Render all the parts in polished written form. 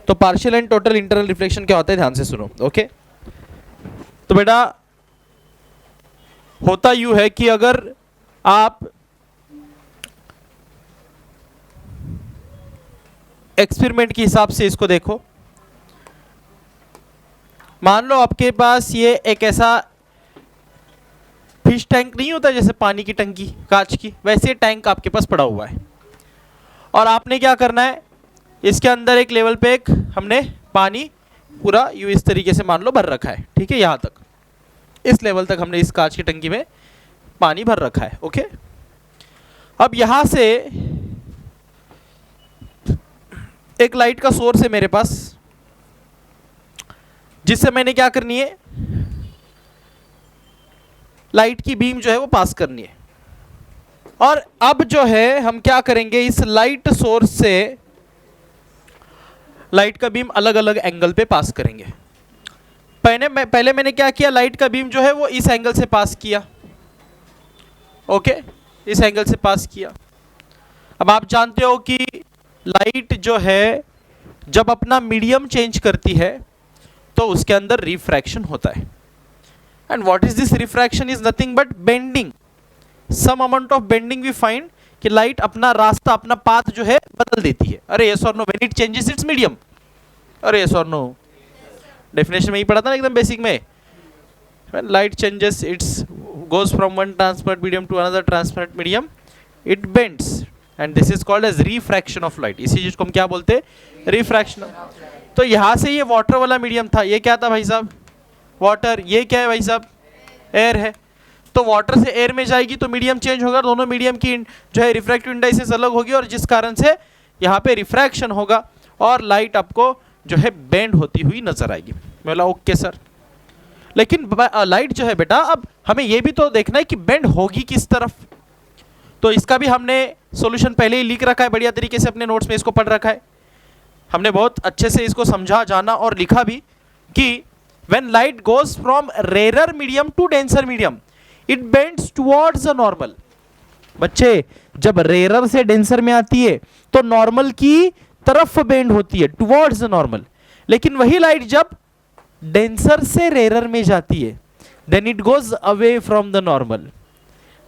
तो partial and total internal reflection क्या होता है, ध्यान से सुनो। ओके, तो बेटा होता यूं है कि अगर आप एक्सपेरिमेंट के हिसाब से इसको देखो, मान लो आपके पास ये एक ऐसा फिश टैंक नहीं होता जैसे पानी की टंकी कांच की, वैसे टैंक आपके पास पड़ा हुआ है और आपने क्या करना है, इसके अंदर एक लेवल पे एक हमने पानी पूरा यूं इस तरीके से मान लो भर रखा है, ठीक है, यहाँ तक, इस लेवल तक हमने इस कांच की टंकी में पानी भर रखा है। ओके, अब यहां से एक लाइट का सोर्स है मेरे पास, जिससे मैंने क्या करनी है, लाइट की बीम जो है वो पास करनी है। और अब जो है हम क्या करेंगे, इस लाइट सोर्स से लाइट का बीम अलग अलग एंगल पे पास करेंगे। पहले मैंने क्या किया, लाइट का बीम जो है वो इस एंगल से पास किया। ओके, इस एंगल से पास किया। अब आप जानते हो कि लाइट जो है जब अपना मीडियम चेंज करती है तो उसके अंदर रिफ्रैक्शन होता है। And what is this refraction, is nothing but bending, some amount of bending we find कि लाइट अपना रास्ता, अपना पाथ जो है बदल देती है। अरे यस और no, when it changes its medium, अरे यस और नो, डेफिनेशन में ही पढ़ा था ना एकदम बेसिक में, when light changes its goes from one transparent medium to another transparent medium, it bends and this is called as refraction of light। इसी चीज को हम क्या बोलते हैं, रिफ्रैक्शन। तो यहाँ से ये वाटर वाला मीडियम था, ये क्या था भाई साहब, वाटर, ये क्या है भाई साहब, एयर है। तो वाटर से एयर में जाएगी तो मीडियम चेंज होगा, दोनों मीडियम की जो है रिफ्रैक्टिव इंडाइसेस अलग होगी और जिस कारण से यहाँ पे रिफ्रैक्शन होगा और लाइट आपको जो है बेंड होती हुई नजर आएगी। मैं बोला ओके सर, लेकिन लाइट जो है बेटा अब हमें ये भी तो देखना है कि बेंड होगी किस तरफ। तो इसका भी हमने सॉल्यूशन पहले ही लिख रखा है, बढ़िया तरीके से अपने नोट्स में इसको पढ़ रखा है, हमने बहुत अच्छे से इसको समझा जाना और लिखा भी कि when light goes from rare medium to denser medium it bends towards the normal. बच्चे जब रेयर से डेंसर में आती है तो नॉर्मल की तरफ बेंड होती है, टुवर्ड्स द नॉर्मल। लेकिन वही लाइट जब डेंसर से रेयर में जाती है then it goes away from the normal.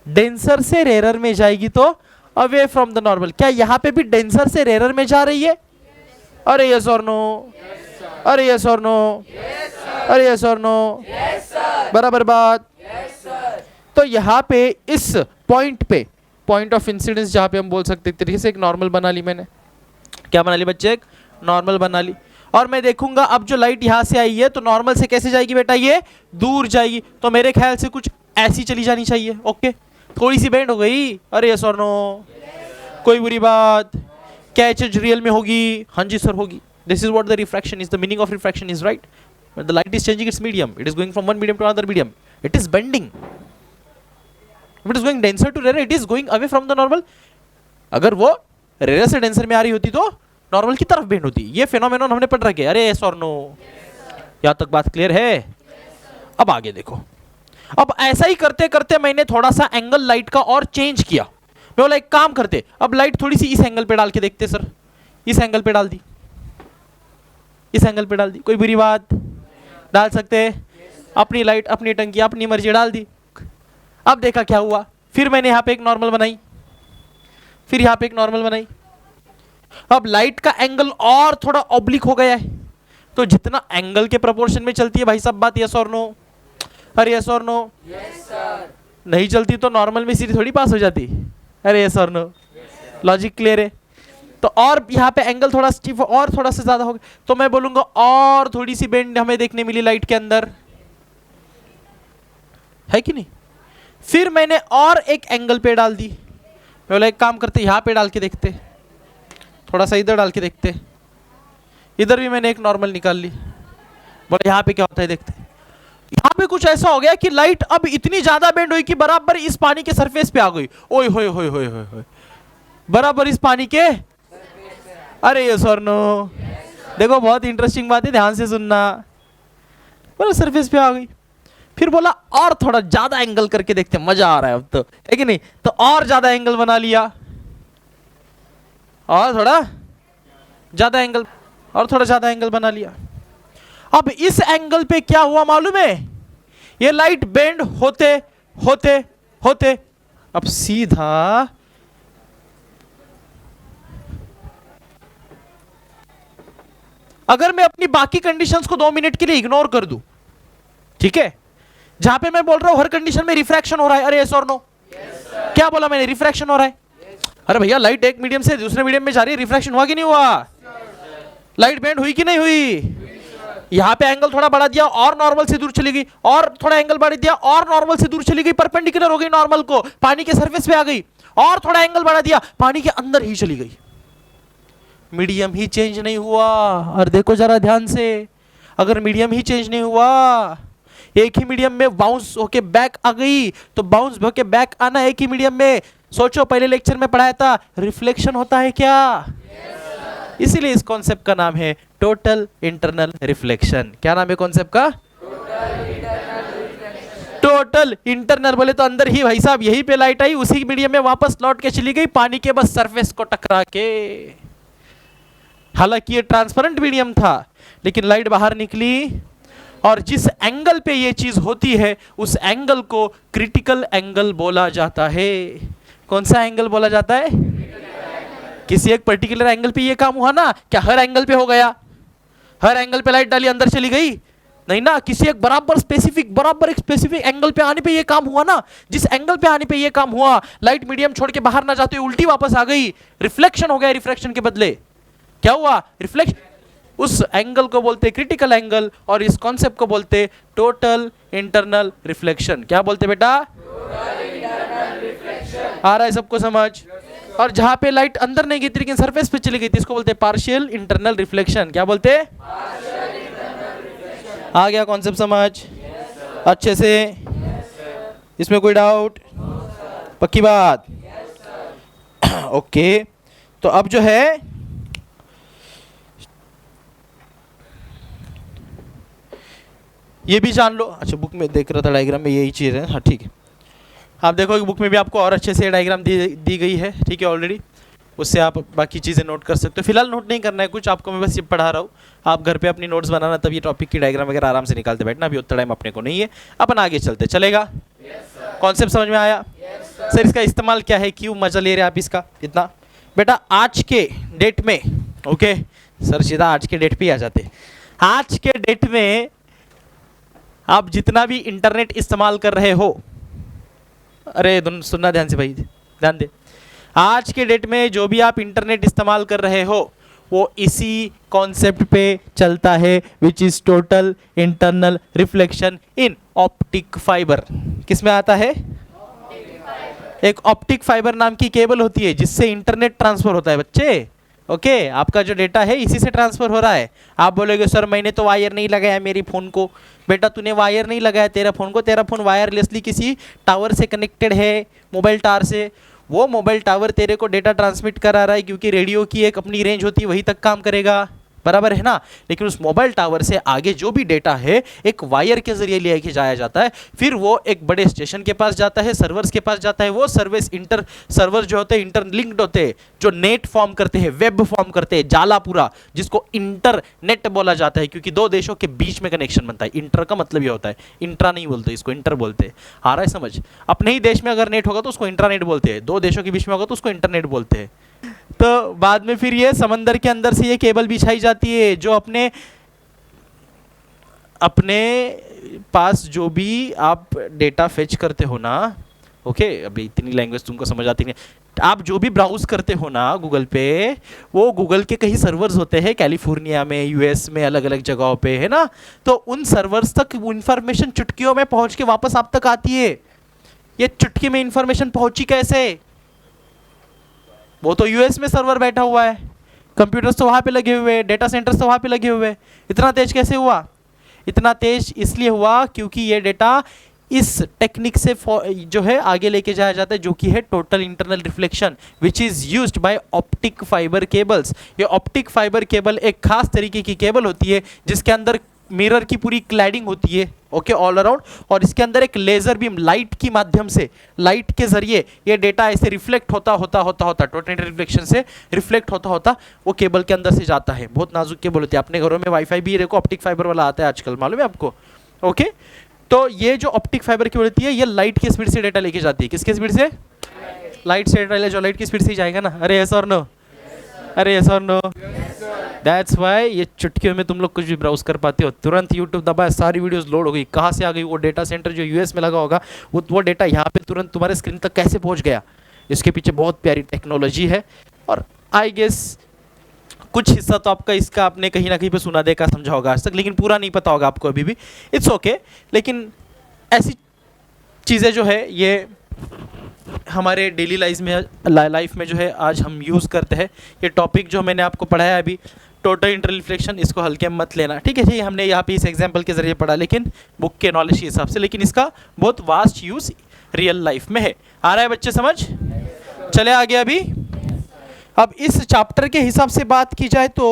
Denser से रेयर में जाएगी तो अवे फ्रॉम द नॉर्मल। क्या यहां पे भी डेंसर से रेयर में जा रही है? अरे यस और नो, अरे यस और नो, अरे यस और नो, बराबर बात। तो यहां पे इस पॉइंट पे, पॉइंट ऑफ इंसिडेंस जहां पे हम बोल सकते तरीके से एक नॉर्मल बना ली मैंने। क्या बना ली बच्चे? एक नॉर्मल बना ली। और मैं देखूंगा अब जो लाइट यहां से आई है तो नॉर्मल से कैसे जाएगी बेटा, ये दूर जाएगी, तो मेरे ख्याल से कुछ ऐसी चली जानी चाहिए। ओके, थोड़ी सी बेंड हो गई, अरे यस और नो, कोई बुरी बात? क्या एच रियल में होगी? हाँ जी सर होगी। This is what the refraction is, the meaning of refraction is right. The light is changing its medium, it is going from one medium to another medium, it is bending. It is going denser to rare, it is going away from the normal. अगर वो rare से denser में आ रही होती तो normal की तरफ bend होती। ये फेनोमेनन हमने पढ़ रखे। अरे यस और नो, यहां तक बात क्लियर है? अब आगे देखो। अब ऐसा ही करते करते मैंने थोड़ा सा एंगल लाइट का और चेंज किया। मैं बोला एक काम करते, अब लाइट थोड़ी सी इस एंगल पे डाल के देखते सर। इस एंगल पे डाल दी, इस एंगल पे डाल दी, कोई बुरी बात? डाल सकते हैं, अपनी लाइट अपनी टंकी अपनी मर्जी डाल दी। अब देखा क्या हुआ, फिर मैंने यहां पे एक नॉर्मल बनाई, फिर यहां पे एक नॉर्मल बनाई। अब लाइट का एंगल और थोड़ा ऑब्लिक हो गया है, तो जितना एंगल के प्रोपोर्शन में चलती है भाई साहब बात, यस और नो? अरे यस और नो? Yes sir. नहीं चलती तो नॉर्मल में सीधी थोड़ी पास हो जाती। अरे यस और नो? लॉजिक क्लियर है? तो और यहाँ पे एंगल थोड़ा स्टिफ और थोड़ा सा ज्यादा हो गया, तो मैं बोलूंगा और थोड़ी सी बेंड हमें देखने मिली लाइट के अंदर, है कि नहीं? फिर मैंने और एक एंगल पे डाल दी। मैं बोला एक काम करते, यहां पे डाल के देखते, थोड़ा सा इधर डाल के देखते, इधर भी मैंने एक नॉर्मल निकाल ली। बोला यहां पे क्या होता है देखते। यहां पे कुछ ऐसा हो गया कि लाइट अब इतनी ज्यादा बेंड हुई कि बराबर इस पानी के सरफेस पे आ गई। ओए होए होए होए होए, बराबर इस पानी के, अरे यस और नो? देखो बहुत इंटरेस्टिंग बात है, ध्यान से सुनना। बोला सरफेस पे आ गई। फिर बोला और थोड़ा ज्यादा एंगल करके देखते, मजा आ रहा है अब तो, है कि नहीं? तो और ज्यादा एंगल बना लिया, और थोड़ा ज्यादा एंगल। और थोड़ा ज्यादा एंगल बना लिया। अब इस एंगल पे क्या हुआ मालूम है, ये लाइट बेंड होते होते होते अब सीधा अगर मैं अपनी बाकी कंडीशंस को 2 मिनट के लिए इग्नोर कर दूं, ठीक है, जहां पे मैं बोल रहा हूं हर कंडीशन में रिफ्रैक्शन हो रहा है, अरे यस और नो, क्या बोला मैंने, रिफ्रैक्शन हो रहा है। अरे भैया लाइट एक मीडियम से दूसरे मीडियम में जा रही है, रिफ्रैक्शन हुआ कि नहीं हुआ, लाइट बेंड हुई कि नहीं हुई। यहां पे एंगल थोड़ा बढ़ा दिया और नॉर्मल से दूर चली गई, और थोड़ा एंगल बढ़ा दिया और नॉर्मल से दूर चली गई, परपेंडिकुलर हो गई नॉर्मल को, पानी के सरफेस पे आ गई, और थोड़ा एंगल बढ़ा दिया, पानी के अंदर ही चली गई, मीडियम ही चेंज नहीं हुआ। और देखो जरा ध्यान से, अगर मीडियम ही चेंज नहीं हुआ, एक ही मीडियम में बाउंस होके बैक आ गई, तो बाउंस होके बैक आना एक ही मीडियम में, सोचो पहले लेक्चर में पढ़ाया था रिफ्लेक्शन होता है क्या, इसीलिए इस कॉन्सेप्ट का नाम है टोटल इंटरनल रिफ्लेक्शन। क्या नाम है कॉन्सेप्ट का, टोटल इंटरनल। बोले तो अंदर ही भाई साहब यहीं पे लाइट आई, उसी मीडियम में वापस लौट के चली गई, पानी के बस सरफेस को टकरा के। हालांकि ये ट्रांसपेरेंट मीडियम था, लेकिन लाइट बाहर निकली, और जिस एंगल पे ये चीज होती है उस एंगल को क्रिटिकल एंगल बोला जाता है। कौन सा एंगल बोला जाता है, किसी एक पर्टिकुलर एंगल पे ये काम हुआ ना, क्या हर एंगल पे हो गया, हर एंगल पे लाइट डाली अंदर चली गई, नहीं ना, किसी एक बराबर एक स्पेसिफिक एंगल पे आने पे ये काम हुआ ना, जिस एंगल पे आने पे ये काम हुआ, लाइट मीडियम छोड़ के बाहर ना जाते हुए उल्टी वापस आ गई, रिफ्लेक्शन हो गया, रिफ्रैक्शन के बदले क्या हुआ, रिफ्लेक्शन। उस एंगल को बोलते क्रिटिकल एंगल, और इस कॉन्सेप्ट को बोलते टोटल इंटरनल रिफ्लेक्शन। क्या बोलते बेटा, आ रहा है सबको समझ। और जहां पे लाइट अंदर नहीं गई थी लेकिन सरफेस पे चली गई थी, इसको बोलते पार्शियल इंटरनल रिफ्लेक्शन। क्या बोलते, आ गया कॉन्सेप्ट समझ अच्छे से, इसमें कोई डाउट, पक्की बात, ओके। तो अब जो है ये भी जान लो। अच्छा बुक में देख रहा था डायग्राम में यही चीज़ है, हाँ ठीक है। आप देखो कि बुक में भी आपको और अच्छे से डायग्राम दी गई है, ठीक है ऑलरेडी, उससे आप बाकी चीज़ें नोट कर सकते हो। फिलहाल नोट नहीं करना है कुछ, आपको मैं बस ये पढ़ा रहा हूँ, आप घर पे अपनी नोट्स बनाना, तब ये टॉपिक की डायग्राम वगैरह आराम से निकालते बैठना, अभी उतना टाइम अपने को नहीं है, अपन आगे चलते, चलेगा। कॉन्सेप्ट समझ में आया सर, इसका इस्तेमाल क्या है, क्यों मजा ले रहे आप इसका इतना। बेटा आज के डेट में, ओके सर सीधा आज के डेट पे आ जाते, आज के डेट में आप जितना भी इंटरनेट इस्तेमाल कर रहे हो, अरे सुनना ध्यान से भाई, ध्यान दे, आज के डेट में जो भी आप इंटरनेट इस्तेमाल कर रहे हो वो इसी कॉन्सेप्ट पे चलता है, which is total internal reflection in optic fibre. किस में आता है, एक ऑप्टिक फाइबर नाम की केबल होती है जिससे इंटरनेट ट्रांसफर होता है बच्चे, ओके आपका जो डेटा है इसी से ट्रांसफर हो रहा है। आप बोलोगे सर मैंने तो वायर नहीं लगाया मेरी फ़ोन को, बेटा तूने वायर नहीं लगाया तेरा फ़ोन को, तेरा फ़ोन वायरलेसली किसी टावर से कनेक्टेड है, मोबाइल टावर से, वो मोबाइल टावर तेरे को डेटा ट्रांसमिट करा रहा है, क्योंकि रेडियो की एक अपनी रेंज होती है, वही तक काम करेगा, बराबर है ना। लेकिन उस मोबाइल टावर से आगे जो भी डेटा है एक वायर के जरिए लेके जाया जाता है, फिर वो एक बड़े स्टेशन के पास जाता है, सर्वर्स के पास जाता है, वो सर्वर जो होते हैं इंटरलिंक्ड होते हैं, जो नेट फॉर्म करते हैं, वेब फॉर्म करते हैं, जाला पूरा, जिसको इंटरनेट बोला जाता है, क्योंकि दो देशों के बीच में कनेक्शन बनता है। इंटर का मतलब ये होता है, इंट्रा नहीं बोलते इसको, इंटर बोलते हैं। आ रहा है समझ, अपने ही देश में अगर नेट होगा तो उसको इंट्रानेट बोलते हैं, दो देशों के बीच में होगा तो उसको इंटरनेट बोलते हैं। तो बाद में फिर ये समंदर के अंदर से ये केबल बिछाई जाती है, जो अपने पास जो भी आप डेटा फेच करते हो ना, ओके अभी इतनी लैंग्वेज तुमको समझ आती नहीं, आप जो भी ब्राउज करते हो ना गूगल पे, वो गूगल के कई सर्वर्स होते हैं कैलिफोर्निया में, यूएस में, अलग अलग जगहों पे, है ना। तो उन सर्वर्स तक वो इंफॉर्मेशन चुटकियों में पहुंच के वापस आप तक आती है। ये चुटकी में इंफॉर्मेशन पहुंची कैसे, वो तो यूएस में सर्वर बैठा हुआ है, कंप्यूटर्स तो वहाँ पे लगे हुए हैं, डेटा सेंटर्स तो वहाँ पे लगे हुए हैं, इतना तेज कैसे हुआ, इतना तेज इसलिए हुआ क्योंकि ये डेटा इस टेक्निक से जो है आगे लेके जाया जाता है, जो कि है total internal reflection, which is used by optic fibre cables. ये ऑप्टिक फाइबर केबल एक खास तरीके की केबल होती है जिसके अंदर मिरर की पूरी क्लैडिंग होती है, ओके, ऑल अराउंड, और इसके अंदर एक लेजर बीम लाइट की माध्यम से, लाइट के जरिए ये डेटा ऐसे रिफ्लेक्ट होता टोटल रिफ्लेक्शन से रिफ्लेक्ट होता वो केबल के अंदर से जाता है। बहुत नाजुक केबल होती है, अपने घरों में वाईफाई भी देखो ऑप्टिक फाइबर वाला आता है आजकल, मालूम है आपको, ओके। तो ये जो ऑप्टिक फाइबर केबल होती है ये लाइट की स्पीड से डेटा लेके जाती है, किसके स्पीड से? लाइट से डेटा ले, जो लाइट की स्पीड से ही जाएगा ना। अरे यस और नो, अरे यस और नो। दैट्स वाई ये चुटकियों में तुम लोग कुछ भी ब्राउज कर पाते हो, तुरंत यूट्यूब दबाया, सारी वीडियोस लोड हो गई, कहाँ से आ गई, वो डेटा सेंटर जो यूएस में लगा होगा, वो डेटा यहाँ पे तुरंत तुम्हारे स्क्रीन तक कैसे पहुँच गया, इसके पीछे बहुत प्यारी टेक्नोलॉजी है। और आई गेस कुछ हिस्सा तो आपका इसका आपने कहीं ना कहीं पे सुना देखा समझा होगा आज तक, लेकिन पूरा नहीं पता होगा आपको अभी भी, इट्स ओके। लेकिन ऐसी चीज़ें जो है ये हमारे डेली लाइफ में जो है आज हम यूज़ करते हैं। ये टॉपिक जो मैंने आपको पढ़ाया अभी, टोटल इंटररिफ्लेक्शन, इसको हल्के में मत लेना, ठीक है जी। हमने यहाँ पे इस एग्जांपल के जरिए पढ़ा, लेकिन बुक के नॉलेज के हिसाब से, लेकिन इसका बहुत वास्ट यूज़ रियल लाइफ में है। आ रहा है बच्चे समझ? चले आगे अभी। अब इस चैप्टर के हिसाब से बात की जाए तो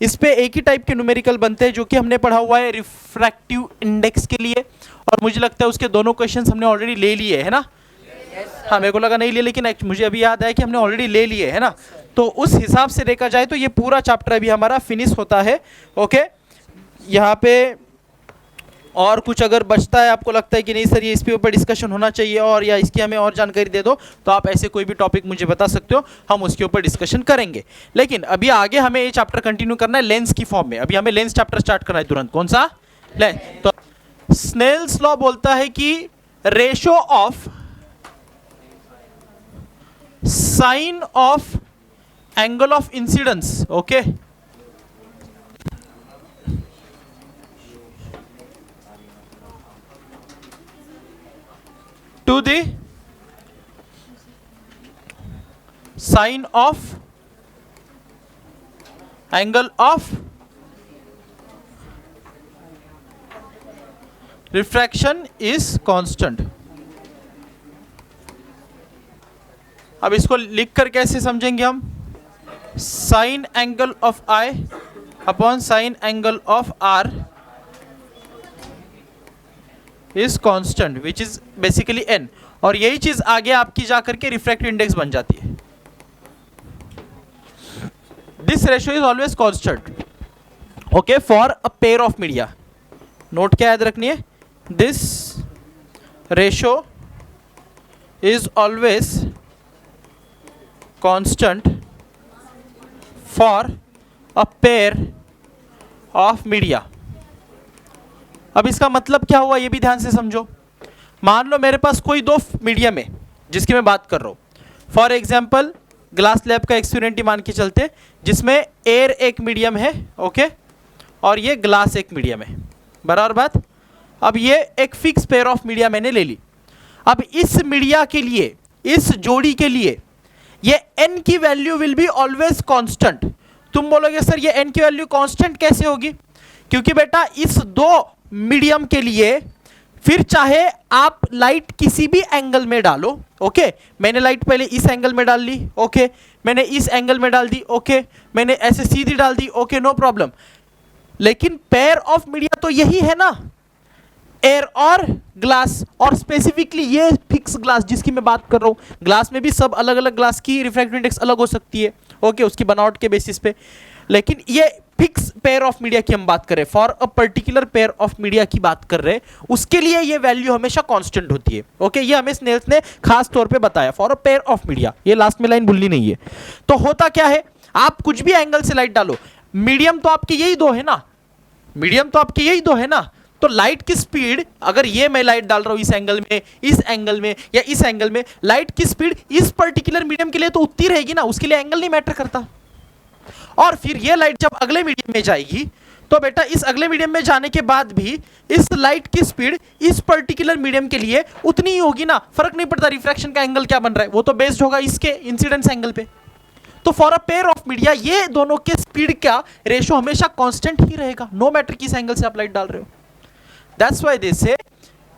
इस पे एक ही टाइप के न्यूमेरिकल बनते हैं जो कि हमने पढ़ा हुआ है रिफ्रैक्टिव इंडेक्स के लिए, और मुझे लगता है उसके दोनों क्वेश्चंस हमने ऑलरेडी ले लिए है ना। हाँ, मेरे को लगा नहीं लिए, लेकिन मुझे अभी याद आया कि हमने ऑलरेडी ले लिए है ना। तो उस हिसाब से देखा जाए तो ये पूरा चैप्टर अभी हमारा फिनिश होता है, ओके। यहाँ पे और कुछ अगर बचता है, आपको लगता है कि नहीं सर ये इसके ऊपर डिस्कशन होना चाहिए और या इसकी हमें और जानकारी दे दो, तो आप ऐसे कोई भी टॉपिक मुझे बता सकते हो, हम उसके ऊपर डिस्कशन करेंगे। लेकिन अभी आगे हमें ये चैप्टर कंटिन्यू करना है लेंस की फॉर्म में। अभी हमें लेंस चैप्टर स्टार्ट करना है तुरंत। कौन सा? लेंस। तो स्नेल्स लॉ बोलता है कि ratio of sine of angle of incidence, okay, to the sine of angle of refraction is constant। अब इसको लिख कर कैसे समझेंगे हम? Sign angle of I upon sine angle of R is constant which is basically n, और यही चीज आगे आपकी जाकर के रिफ्रैक्टिव इंडेक्स बन जाती है। This ratio is always constant, okay, for a pair of media. Note क्या याद रखनी है? This ratio is always constant for a pair of media. अब इसका मतलब क्या हुआ ये भी ध्यान से समझो। मान लो मेरे पास कोई दो मीडियम है जिसकी मैं बात कर रहा हूँ। फॉर एग्जाम्पल ग्लास लैब का एक्सपेरिमेंट ही मान के चलते, जिसमें एयर एक मीडियम है, ओके, और ये ग्लास एक मीडियम है, बराबर बात। अब ये एक फिक्स पेयर ऑफ मीडिया मैंने ले ली। अब इस मीडिया के लिए, इस जोड़ी के लिए ये n की value will be always constant. तुम बोलोगे सर ये n की वैल्यू कांस्टेंट कैसे होगी? क्योंकि बेटा इस दो मीडियम के लिए फिर चाहे आप लाइट किसी भी एंगल में डालो, ओके, मैंने लाइट पहले इस एंगल में डाल ली, ओके, मैंने इस एंगल में डाल दी, ओके, मैंने ऐसे सीधी डाल दी, ओके, नो प्रॉब्लम। लेकिन पेयर ऑफ मीडिया तो यही है ना, एयर और ग्लास, और स्पेसिफिकली ये फिक्स ग्लास जिसकी मैं बात कर रहा हूँ। ग्लास में भी सब अलग अलग ग्लास की रिफ्रैक्टिव इंडेक्स अलग हो सकती है, ओके, उसकी बनावट के बेसिस पे, लेकिन ये फिक्स पेयर ऑफ मीडिया की हम बात कर रहे हैं, for a particular pair of media की बात कर रहे हैं, उसके लिए ये वैल्यू हमेशा कांस्टेंट होती है, ओके। ये हमें स्नेल्स ने खास तौर पे बताया, for a pair of media. ये लास्ट में लाइन भूलनी नहीं है। तो होता क्या है, आप कुछ भी एंगल से लाइट डालो, मीडियम तो आपके यही दो है ना, मीडियम तो आपके यही दो है ना, तो लाइट की स्पीड, अगर ये मैं लाइट डाल रहा हूं इस एंगल में, इस एंगल में या इस एंगल में, लाइट की स्पीड इस पर्टिकुलर मीडियम के लिए तो उतनी रहेगी ना, उसके लिए एंगल नहीं मैटर करता। और फिर ये लाइट जब अगले मीडियम में जाएगी तो बेटा इस अगले मीडियम में जाने के बाद भी इस लाइट की स्पीड इस पर्टिकुलर मीडियम के लिए उतनी ही होगी ना, फर्क नहीं पड़ता रिफ्रैक्शन का एंगल क्या बन रहा है, वो तो बेस्ड होगा इसके इंसिडेंस एंगल पे। तो for a pair of media ये दोनों के स्पीड का रेशो हमेशा कांस्टेंट ही रहेगा, नो मैटर किस एंगल से आप लाइट डाल रहे हो। That's why they say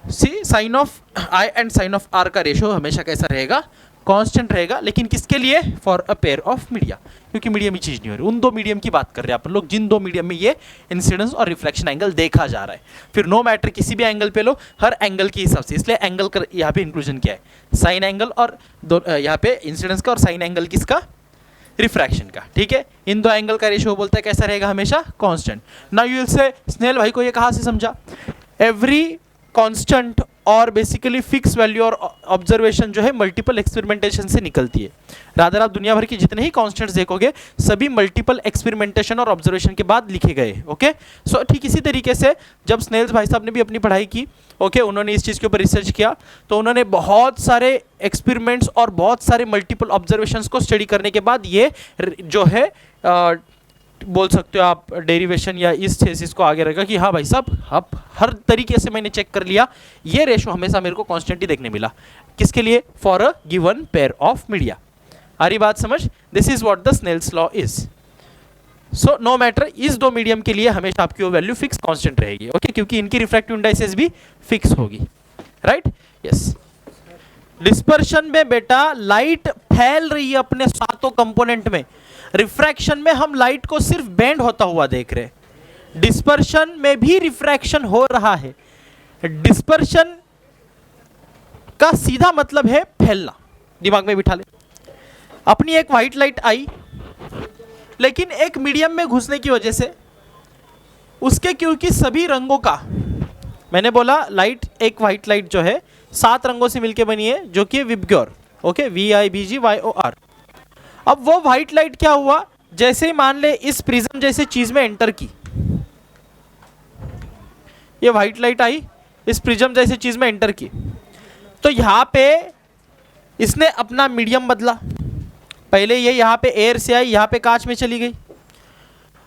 see sine of I and sine of R का रेशो हमेशा कैसा रहेगा, कांस्टेंट रहेगा, लेकिन किसके लिए? For a pair of media, क्योंकि मीडियम ही चीज नहीं हो रही। उन दो मीडियम की बात कर रहे हैं अपन लोग जिन दो मीडियम में ये इंसिडेंस और रिफ्लेक्शन एंगल देखा जा रहा है। फिर नो मैटर किसी भी एंगल पे लो, हर एंगल के हिसाब से, इसलिए एंगल का यहाँ पे इंक्लूजन क्या है? साइन एंगल और यहाँ पे इंसिडेंस का, और साइन एंगल किसका? रिफ्रैक्शन का। ठीक है, इन दो एंगल का रेशियो बोलता है कैसा रहेगा? हमेशा constant. Now you will say Snell भाई को ये कहाँ से समझा? एवरी कांस्टेंट और बेसिकली फिक्स वैल्यू और ऑब्जर्वेशन जो है मल्टीपल एक्सपेरिमेंटेशन से निकलती है। रादर आप दुनिया भर की जितने ही कांस्टेंट्स देखोगे सभी मल्टीपल एक्सपेरिमेंटेशन और ऑब्जर्वेशन के बाद लिखे गए। ओके, सो ठीक इसी तरीके से जब स्नेल्स भाई साहब ने भी अपनी पढ़ाई की, ओके, उन्होंने इस चीज़ के ऊपर रिसर्च किया, तो उन्होंने बहुत सारे एक्सपेरिमेंट्स और बहुत सारे मल्टीपल ऑब्जर्वेशंस को स्टडी करने के बाद ये जो है बोल सकते हो आप डेरिवेशन या इस थेसिस को आगे रखा कि हाँ भाई साहब, आप हर तरीके से मैंने चेक कर लिया, ये रेशो हमेशा मेरे को कांस्टेंट ही देखने मिला। किसके लिए? For a given pair of media. आ रही बात समझ? This is what the Snell's law is. So no matter, इस दो मीडियम के लिए हमेशा आपकी वो वैल्यू फिक्स कांस्टेंट रहेगी। ओके, क्योंकि इनकी रिफ्रैक्टिव इंडाइसेस भी फिक्स होगी। राइट? यस। डिस्पर्शन में बेटा लाइट फैल रही है अपने सातों कंपोनेंट में। रिफ्रैक्शन में हम लाइट को सिर्फ बेंड होता हुआ देख रहे हैं, डिस्पर्शन में भी रिफ्रैक्शन हो रहा है। डिस्पर्शन का सीधा मतलब है फैलना, दिमाग में बिठा ले। अपनी एक व्हाइट लाइट आई, लेकिन एक मीडियम में घुसने की वजह से उसके, क्योंकि सभी रंगों का, मैंने बोला लाइट, एक व्हाइट लाइट जो है 7 रंगों से मिलकर बनी है, जो कि विबग्योर। Okay, VIBGYOR। अब वो व्हाइट लाइट क्या हुआ, जैसे ही मान ले इस प्रिज्म जैसे चीज में एंटर की, ये व्हाइट लाइट आई, इस प्रिज्म जैसे चीज में एंटर की, तो यहां पे इसने अपना मीडियम बदला। पहले ये यहां पे एयर से आई, यहां पे कांच में चली गई।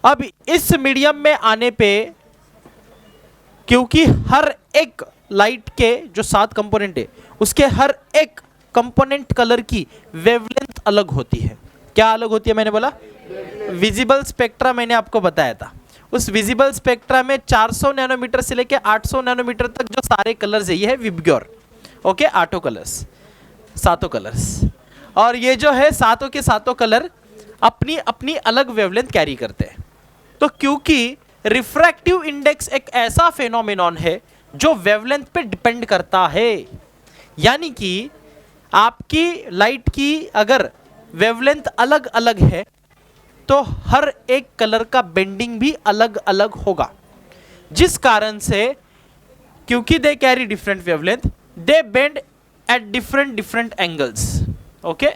अब इस मीडियम में आने पे, क्योंकि हर एक लाइट के जो 7 कंपोनेंट है, उसके हर एक कंपोनेंट कलर की वेवलेंथ अलग होती है। क्या अलग होती है? मैंने बोला विजिबल स्पेक्ट्रा, मैंने आपको बताया था। उस विजिबल स्पेक्ट्रा में 400 नैनोमीटर से लेकर 800 नैनोमीटर तक जो सारे कलर्स है, ये है विबग्योर। Okay, 8 colours, 7 colours. और ये जो है सातों के सातों कलर अपनी अपनी अलग वेवलेंथ कैरी करते हैं। तो क्योंकि रिफ्रैक्टिव इंडेक्स एक ऐसा फेनोमेनॉन है जो वेवलेंथ पे डिपेंड करता है, यानी कि आपकी लाइट की अगर वेवलेंथ अलग अलग है तो हर एक कलर का बेंडिंग भी अलग अलग होगा, जिस कारण से, क्योंकि they carry different wavelength, they bend at different angles. Okay,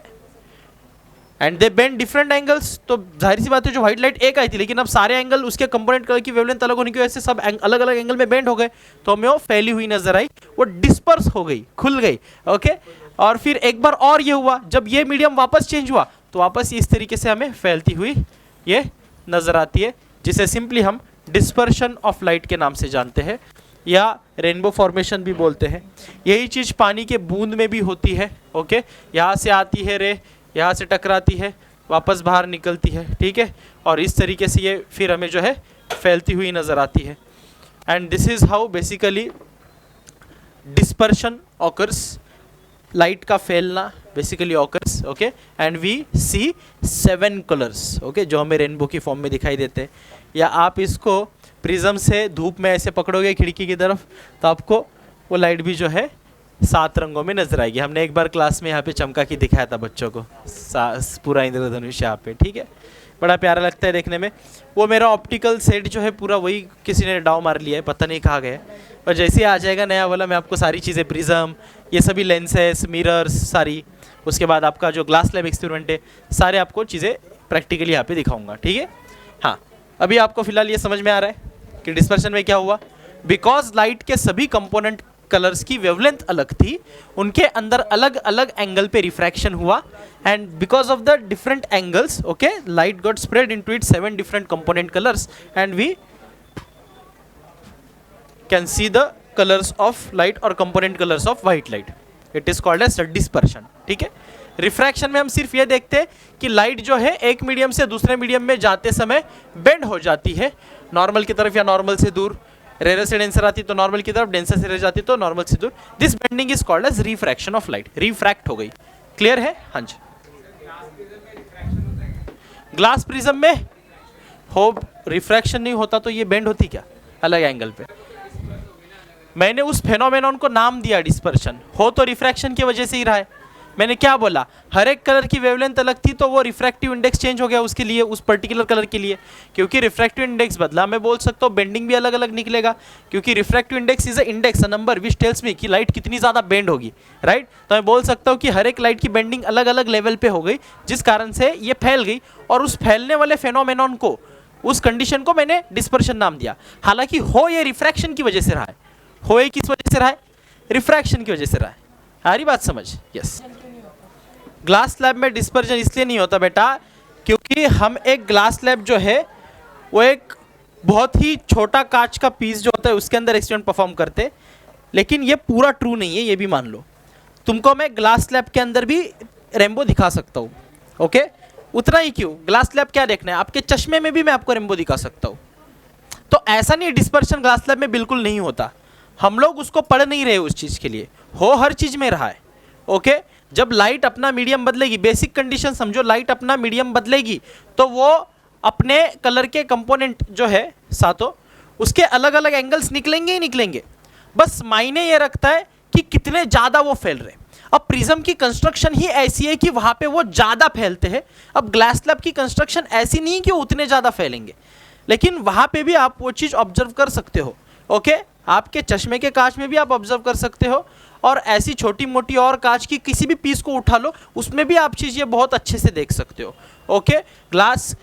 and they bend different angles. तो जाहिर सी बात है, जो व्हाइट लाइट एक आई थी, लेकिन अब सारे एंगल उसके कंपोनेंट कलर की वेवलेंथ अलग होने की वजह से सब अलग अलग एंगल में बेंड हो गए, तो हमें वो फैली हुई नजर आई, वो डिस्पर्स हो गई, खुल गई। ओके, और फिर एक बार और ये हुआ, जब ये मीडियम वापस चेंज हुआ तो वापस इस तरीके से हमें फैलती हुई ये नजर आती है, जिसे सिंपली हम डिस्पर्शन ऑफ लाइट के नाम से जानते हैं, या रेनबो फॉर्मेशन भी बोलते हैं। यही चीज़ पानी के बूंद में भी होती है। ओके, यहाँ से आती है रे, यहाँ से टकराती है, वापस बाहर निकलती है। ठीक है, और इस तरीके से ये फिर हमें जो है फैलती हुई नज़र आती है। And this is how basically dispersion occurs, light का फैलना basically occurs. Okay, and we see 7 colours, okay, जो हमें रेनबो की फॉर्म में दिखाई देते हैं। या आप इसको प्रिज्म से धूप में ऐसे पकड़ोगे खिड़की की तरफ, तो आपको वो लाइट भी जो है 7 रंगों में नजर आएगी। हमने एक बार क्लास में यहाँ पे चमका के दिखाया था बच्चों को, पूरा इंद्रधनुष यहाँ पे। ठीक है, बड़ा प्यारा लगता है देखने में। वो मेरा ऑप्टिकल सेट जो है पूरा वही किसी ने डाव मार लिया है, पता नहीं कहाँ गया। और जैसे ही आ जाएगा नया वाला, मैं आपको सारी चीज़ें, प्रिज्म, ये सभी लेंसेस, मिरर्स सारी, उसके बाद आपका जो ग्लास लैब एक्सपेरिमेंट है, सारे आपको चीज़ें प्रैक्टिकली यहाँ पे दिखाऊंगा। ठीक है, हाँ, अभी आपको फिलहाल ये समझ में आ रहा है कि डिस्पर्शन में क्या हुआ। बिकॉज लाइट के सभी कंपोनेंट कलर्स की वेवलेंथ अलग थी, उनके अंदर अलग अलग एंगल पे रिफ्रैक्शन हुआ, and because of the different angles, okay, light got spread into it 7 different component colours, and we can see the colours of light or component colours of white light. It is called as dispersion. ठीक है, refraction में हम सिर्फ ये देखते हैं कि light जो है एक मीडियम से दूसरे मीडियम में जाते समय बेंड हो जाती है, नॉर्मल की तरफ या नॉर्मल से दूर। रेयर से डेंसर आती तो नॉर्मल की तरफ, डेंसर से रेयर जाती तो नॉर्मल से दूर। This bending is called as refraction of light. Refract हो गई, क्लियर है? हाँ जी। ग्लास प्रिज्म में हो रिफ्रैक्शन नहीं होता तो ये बेंड होती क्या अलग एंगल पे? मैंने उस फेनोमेनॉन को नाम दिया डिस्पर्शन। हो तो रिफ्रैक्शन की वजह से ही रहा है। मैंने क्या बोला? हर एक कलर की वेवलेंथ अलग थी तो वो रिफ्रैक्टिव इंडेक्स चेंज हो गया उसके लिए, उस पर्टिकुलर कलर के लिए। क्योंकि रिफ्रैक्टिव इंडेक्स बदला, मैं बोल सकता हूँ बेंडिंग भी अलग अलग निकलेगा, क्योंकि refractive index is a index, a number which tells me कि लाइट कितनी ज़्यादा बेंड होगी, राइट? तो मैं बोल सकता हूँ कि हर एक लाइट की बेंडिंग अलग अलग लेवल पे हो गई, जिस कारण से ये फैल गई, और उस फैलने वाले फेनोमेनॉन को, उस कंडीशन को मैंने डिस्पर्शन नाम दिया। हालांकि हो ये रिफ्रैक्शन की वजह से रहा है। हो ये किस वजह से रहा है? रिफ्रैक्शन की वजह से रहा है। आ रही बात समझ? यस। ग्लास स्लैब में डिस्पर्जन इसलिए नहीं होता बेटा क्योंकि हम एक ग्लास स्लैब जो है वो एक बहुत ही छोटा कांच का पीस जो होता है उसके अंदर एक्सपेरिमेंट परफॉर्म करते, लेकिन ये पूरा ट्रू नहीं है, ये भी मान लो। तुमको मैं ग्लास स्लैब के अंदर भी रेनबो दिखा सकता हूँ, ओके? उतना ही क्यों, ग्लास स्लैब क्या देखना है, आपके चश्मे में भी मैं आपको रेनबो दिखा सकता हूँ। तो ऐसा नहीं डिस्पर्शन ग्लास स्लैब में बिल्कुल नहीं होता, हम लोग उसको पढ़ नहीं रहे उस चीज़ के लिए। हो हर चीज़ में रहा है, ओके? जब लाइट अपना मीडियम बदलेगी, बेसिक कंडीशन समझो, लाइट अपना मीडियम बदलेगी तो वो अपने कलर के कंपोनेंट जो है सातों, उसके अलग अलग एंगल्स निकलेंगे ही निकलेंगे। बस मायने ये रखता है कि कितने ज़्यादा वो फैल रहे। अब प्रिज्म की कंस्ट्रक्शन ही ऐसी है कि वहाँ पे वो ज़्यादा फैलते हैं। अब ग्लास स्लैब की कंस्ट्रक्शन ऐसी नहीं कि वो उतने ज़्यादा फैलेंगे, लेकिन वहाँ पे भी आप वो चीज़ ऑब्जर्व कर सकते हो, ओके? आपके चश्मे के कांच में भी आप ऑब्जर्व कर सकते हो, और ऐसी छोटी मोटी और कांच की किसी भी पीस को उठा लो, उसमें भी आप चीज़ ये बहुत अच्छे से देख सकते हो, ओके? ग्लास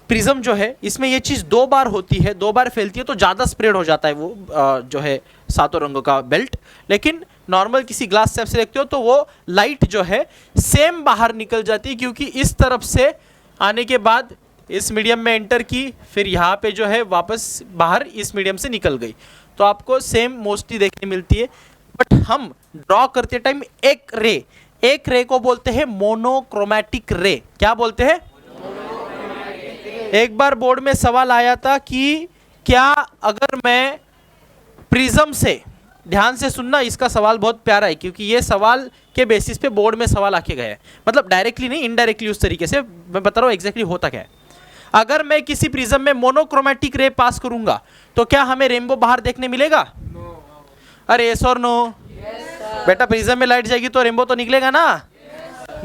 प्रिज्म जो है इसमें ये चीज़ 2 बार होती है, 2 बार फैलती है तो ज़्यादा स्प्रेड हो जाता है वो जो है सातों रंगों का बेल्ट। लेकिन नॉर्मल किसी ग्लास स्लैब से देखते हो तो वो लाइट जो है सेम बाहर निकल जाती है, क्योंकि इस तरफ से आने के बाद इस मीडियम में एंटर की, फिर यहाँ पे जो है वापस बाहर इस मीडियम से निकल गई, तो आपको सेम मोस्टली देखने मिलती है। बट हम ड्रॉ करते टाइम एक रे को बोलते हैं मोनोक्रोमैटिक रे। क्या बोलते हैं? एक बार बोर्ड में सवाल आया था कि क्या अगर मैं प्रिज्म से, ध्यान से सुनना, इसका सवाल बहुत प्यारा है क्योंकि ये सवाल के बेसिस पे बोर्ड में सवाल आके गए हैं, मतलब डायरेक्टली नहीं, इनडायरेक्टली उस तरीके से मैं बता रहा हूँ एग्जैक्टली होता क्या है। अगर मैं किसी प्रिज्म में मोनोक्रोमैटिक रे पास करूंगा तो क्या हमें रेनबो बाहर देखने मिलेगा? अरे यस और नो? बेटा प्रिज्म में लाइट जाएगी तो रेनबो तो निकलेगा ना?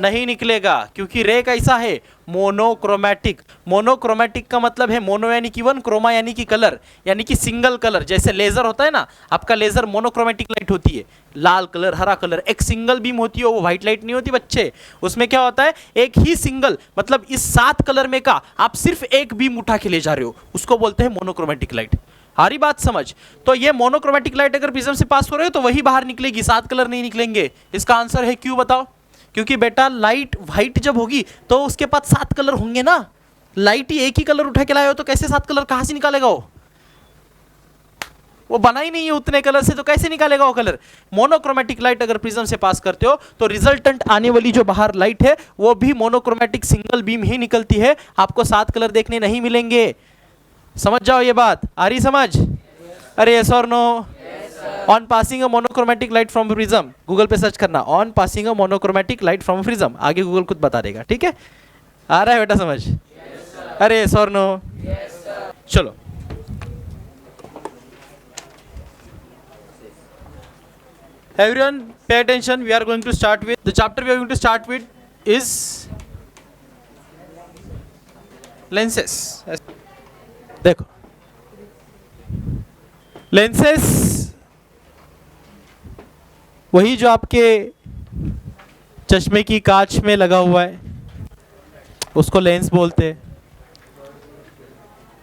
नहीं निकलेगा, क्योंकि रे कैसा है? मोनोक्रोमैटिक। मोनोक्रोमैटिक का मतलब है मोनो यानी कि वन, क्रोमा यानी कि कलर, यानी कि सिंगल कलर। जैसे लेजर होता है ना, आपका लेजर मोनोक्रोमैटिक लाइट होती है, लाल कलर, हरा कलर, एक सिंगल बीम होती है, वो व्हाइट लाइट नहीं होती बच्चे। उसमें क्या होता है? एक ही सिंगल, मतलब इस 7 कलर में का आप सिर्फ एक बीम उठा के ले जा रहे हो, उसको बोलते हैं मोनोक्रोमैटिक लाइट। हारी बात समझ? तो ये मोनोक्रोमैटिक लाइट अगर प्रिज्म से पास हो रहे हो तो वही बाहर निकलेगी, 7 कलर नहीं निकलेंगे। इसका आंसर है क्यों, बताओ? क्योंकि बेटा लाइट व्हाइट जब होगी तो उसके पास 7 कलर होंगे ना। लाइट ही एक ही कलर उठा के लाए हो तो कैसे 7 कलर कहां से निकालेगा? वो बना ही नहीं है उतने कलर से, तो कैसे निकालेगा वो कलर? मोनोक्रोमैटिक लाइट अगर प्रिज्म से पास करते हो तो रिजल्टेंट आने वाली जो बाहर लाइट है वो भी मोनोक्रोमैटिक सिंगल बीम ही निकलती है, आपको 7 कलर देखने नहीं मिलेंगे। समझ जाओ ये बात, आ रही समझ? अरे यस और no? On passing a monochromatic light from prism, Google पे सर्च करना on passing a monochromatic light from prism, आगे गूगल खुद बता देगा, ठीक है? आ रहा है बेटा समझ? अरे यस और नो? चलो everyone pay attention, we are going to start with the chapter we are going to start with is lenses. देखो lenses वही जो आपके चश्मे की कांच में लगा हुआ है उसको लेंस बोलते हैं,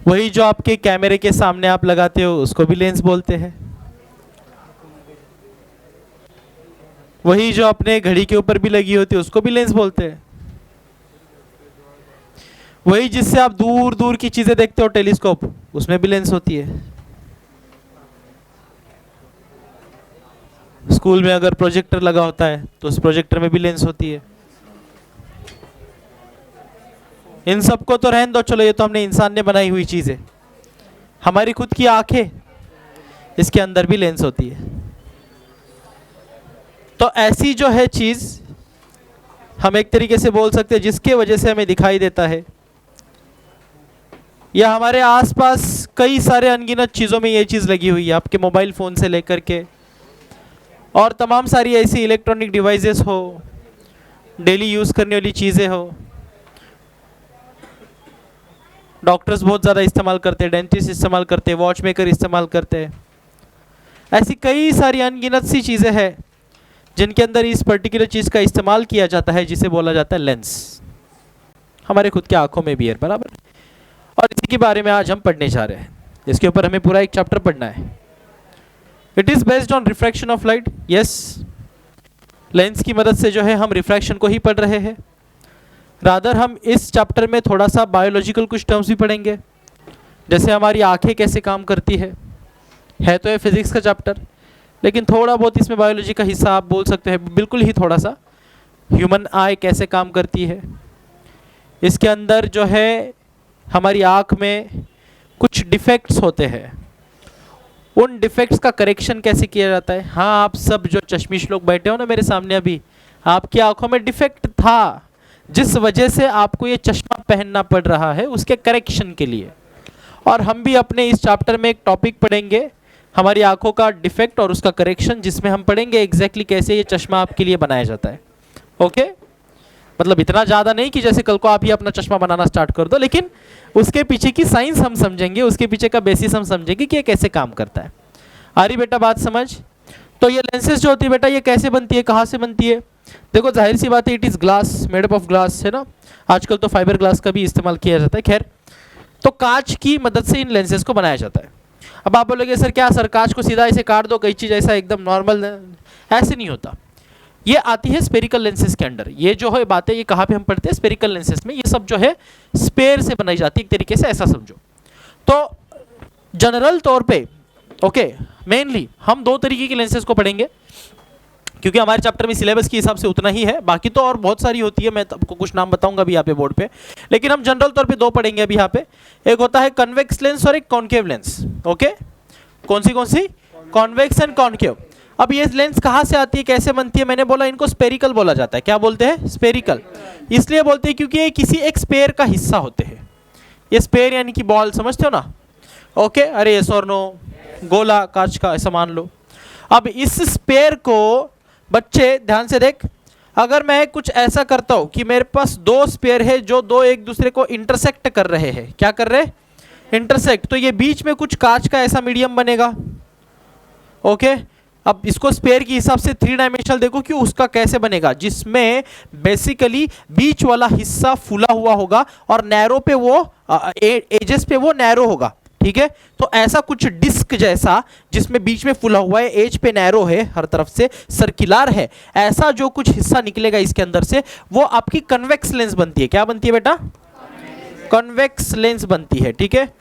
वही जो आपके कैमरे के सामने आप लगाते हो उसको भी लेंस बोलते हैं, वही जो अपने घड़ी के ऊपर भी लगी होती है उसको भी लेंस बोलते हैं, वही जिससे आप दूर दूर की चीजें देखते हो टेलीस्कोप, उसमें भी लेंस होती है। स्कूल में अगर प्रोजेक्टर लगा होता है तो उस प्रोजेक्टर में भी लेंस होती है। इन सबको तो रहने दो, चलो ये तो हमने इंसान ने बनाई हुई चीज है। हमारी खुद की आंखें, इसके अंदर भी लेंस होती है। तो ऐसी जो है चीज हम एक तरीके से बोल सकते हैं जिसके वजह से हमें दिखाई देता है, या हमारे आसपास कई सारे अनगिनत चीज़ों में ये चीज़ लगी हुई है, आपके मोबाइल फ़ोन से लेकर के और तमाम सारी ऐसी इलेक्ट्रॉनिक डिवाइसेस हो, डेली यूज़ करने वाली चीज़ें हो, डॉक्टर्स बहुत ज़्यादा इस्तेमाल करते हैं, डेंटिस्ट इस्तेमाल करते हैं, वॉच मेकर इस्तेमाल करते हैं। ऐसी कई सारी अनगिनत सी चीज़ें हैं जिनके अंदर इस पर्टिकुलर चीज़ का इस्तेमाल किया जाता है, जिसे बोला जाता है लेंस। हमारे खुद के आंखों में भी है, बराबर। और इसी के बारे में आज हम पढ़ने जा रहे हैं। इसके ऊपर हमें पूरा एक चैप्टर पढ़ना है। It is based on refraction of light. Yes, lens की मदद से जो है हम रिफ्रैक्शन को ही पढ़ रहे हैं। रादर हम इस चैप्टर में थोड़ा सा बायोलॉजिकल कुछ टर्म्स भी पढ़ेंगे, जैसे हमारी आंखें कैसे काम करती है तो ये फिजिक्स का चैप्टर, लेकिन थोड़ा बहुत इसमें बायोलॉजी का हिस्सा आप बोल सकते हैं, बिल्कुल ही थोड़ा सा। ह्यूमन आई कैसे काम करती है, इसके अंदर जो है हमारी आँख में कुछ डिफेक्ट्स होते हैं, उन डिफेक्ट्स का करेक्शन कैसे किया जाता है। हाँ, आप सब जो चश्मिश लोग बैठे हो ना मेरे सामने, अभी आपकी आंखों में डिफेक्ट था, जिस वजह से आपको ये चश्मा पहनना पड़ रहा है, उसके करेक्शन के लिए। और हम भी अपने इस चैप्टर में एक टॉपिक पढ़ेंगे, हमारी आंखों का डिफेक्ट और उसका करेक्शन, जिसमें हम पढ़ेंगे एग्जैक्टली कैसे ये चश्मा आपके लिए बनाया जाता है। ओके, मतलब इतना ज़्यादा नहीं कि जैसे कल को आप ही अपना चश्मा बनाना स्टार्ट कर दो, लेकिन उसके पीछे की साइंस हम समझेंगे, उसके पीछे का बेसिस हम समझेंगे कि ये कैसे काम करता है। आ रही बेटा बात समझ? तो ये लेंसेज जो होती है बेटा, ये कैसे बनती है, कहाँ से बनती है? देखो जाहिर सी बात है, it is glass, made up of glass, है ना। आजकल तो फाइबर ग्लास का भी इस्तेमाल किया जाता है। खैर, तो कांच की मदद से इन लेंसेज को बनाया जाता है। अब आप बोलोगे सर क्या सर, कांच को सीधा ऐसे काट दो, कई चीज़ ऐसा एकदम नॉर्मल, ऐसे नहीं होता। ये आती है स्पेरिकल लेंसेज के अंडर। ये जो है बातें, ये कहाँ पे हम पढ़ते हैं? स्पेरिकल लेंसेज में। ये सब जो है स्पेयर से बनाई जाती है, एक तरीके से ऐसा समझो। तो जनरल तौर पे ओके, मेनली हम दो तरीके की लेंसेज को पढ़ेंगे, क्योंकि हमारे चैप्टर में सिलेबस के हिसाब से उतना ही है, बाकी तो और बहुत सारी होती है, मैं आपको कुछ नाम बताऊंगा अभी यहाँ पे बोर्ड पे, लेकिन हम जनरल तौर पे दो पढ़ेंगे अभी यहाँ पे। एक होता है कन्वेक्स लेंस और एक कॉन्केव लेंस। ओके, कौन सी? Convex and concave. अब ये लेंस कहाँ से आती है, कैसे बनती है? मैंने बोला इनको स्पेरिकल बोला जाता है। क्या बोलते हैं? स्पेरिकल। इसलिए बोलते हैं क्योंकि ये किसी एक स्पेयर का हिस्सा होते हैं। ये स्पेयर यानी कि बॉल, समझते हो ना? ओके, अरे यस और नो, गोला कांच का ऐसा मान लो। अब इस स्पेयर को बच्चे ध्यान से देख, अगर मैं कुछ ऐसा करता हूं कि मेरे पास दो स्पेयर है जो दो एक दूसरे को इंटरसेक्ट कर रहे हैं। क्या कर रहे हैं? इंटरसेक्ट। तो ये बीच में कुछ कांच का ऐसा मीडियम बनेगा। ओके, अब इसको स्पेयर के हिसाब से थ्री डायमेंशनल देखो कि उसका कैसे बनेगा, जिसमें बेसिकली बीच वाला हिस्सा फूला हुआ होगा और नैरो पे वो एजेस पे वो नैरो होगा। ठीक है, तो ऐसा कुछ डिस्क जैसा जिसमें बीच में फूला हुआ है, एज पे नैरो है, हर तरफ से सर्किलर है, ऐसा जो कुछ हिस्सा निकलेगा इसके अंदर से, वो आपकी कन्वेक्स लेंस बनती है। क्या बनती है बेटा? कन्वेक्स लेंस बनती है। ठीक है,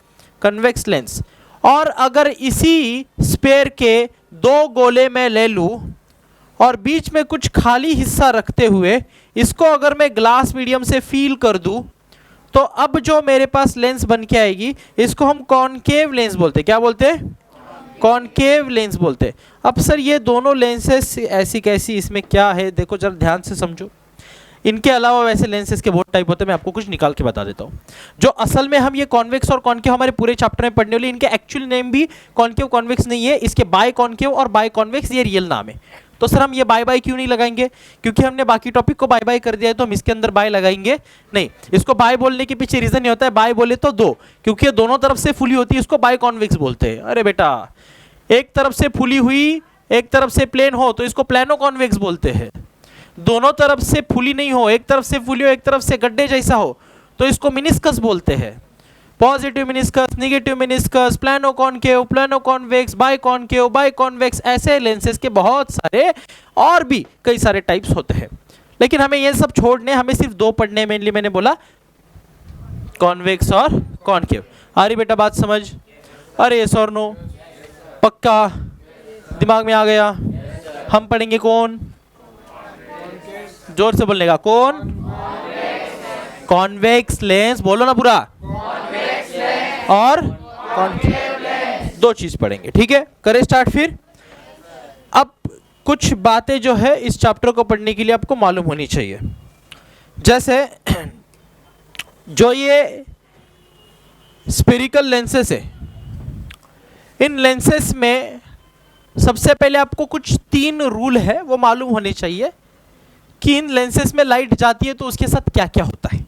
कन्वेक्स लेंस। और अगर इसी स्पेयर के दो गोले मैं ले लूं और बीच में कुछ खाली हिस्सा रखते हुए इसको अगर मैं ग्लास मीडियम से फील कर दूं, तो अब जो मेरे पास लेंस बन के आएगी, इसको हम कॉनकेव लेंस बोलते हैं। क्या बोलते हैं? कॉनकेव लेंस बोलते हैं। अब सर ये दोनों लेंसेस ऐसी कैसी, इसमें क्या है? देखो जरा ध्यान से समझो। इनके अलावा वैसे लेंसेज के बहुत टाइप होते हैं, मैं आपको कुछ निकाल के बता देता हूँ। जो असल में हम ये कॉन्वेक्स और कॉनकेव हमारे पूरे चैप्टर में पढ़ने वाले, इनके एक्चुअल नेम भी कॉनकेव कॉन्वेक्स नहीं है, इसके बाय कॉनकेव और बाय कॉन्वेक्स ये रियल नाम है। तो सर हम ये बाय बाय क्यों नहीं लगाएंगे? क्योंकि हमने बाकी टॉपिक को बाय बाय कर दिया है, तो हम इसके अंदर बाय लगाएंगे नहीं। इसको बाय बोलने के पीछे रीजन ये होता है, बाय बोले तो दो, क्योंकि ये दोनों तरफ से फुली होती है, इसको बाय कॉन्वेक्स बोलते हैं। अरे बेटा, एक तरफ से फुली हुई एक तरफ से प्लेन हो तो इसको प्लेनो कॉन्वेक्स बोलते हैं। दोनों तरफ से फुली नहीं हो, एक तरफ से फुली हो एक तरफ से गड्ढे जैसा हो, तो इसको मिनिस्कस बोलते हैं। Positive meniscus, negative meniscus, plano concave, plano convex, bi concave, bi convex, ऐसे लेंसेज के बहुत सारे और भी कई सारे टाइप्स होते हैं, लेकिन हमें ये सब छोड़ने, हमें सिर्फ दो पढ़ने। मेनली मैंने बोला कॉन्वेक्स और कॉनकेव। आ रही बेटा बात समझ? अरे यस और नो, पक्का दिमाग में आ गया? हम पढ़ेंगे कौन? जोर से बोलने का, कौन? Convex lens. बोलो ना पूरा। और दो चीज पढ़ेंगे। ठीक है, करें स्टार्ट फिर। अब कुछ बातें जो है इस चैप्टर को पढ़ने के लिए आपको मालूम होनी चाहिए। जैसे जो ये स्फेरिकल लेंसेस है, इन लेंसेस में सबसे पहले आपको कुछ 3 रूल है वो मालूम होने चाहिए कि इन लेंसेस में लाइट जाती है तो उसके साथ क्या क्या होता है,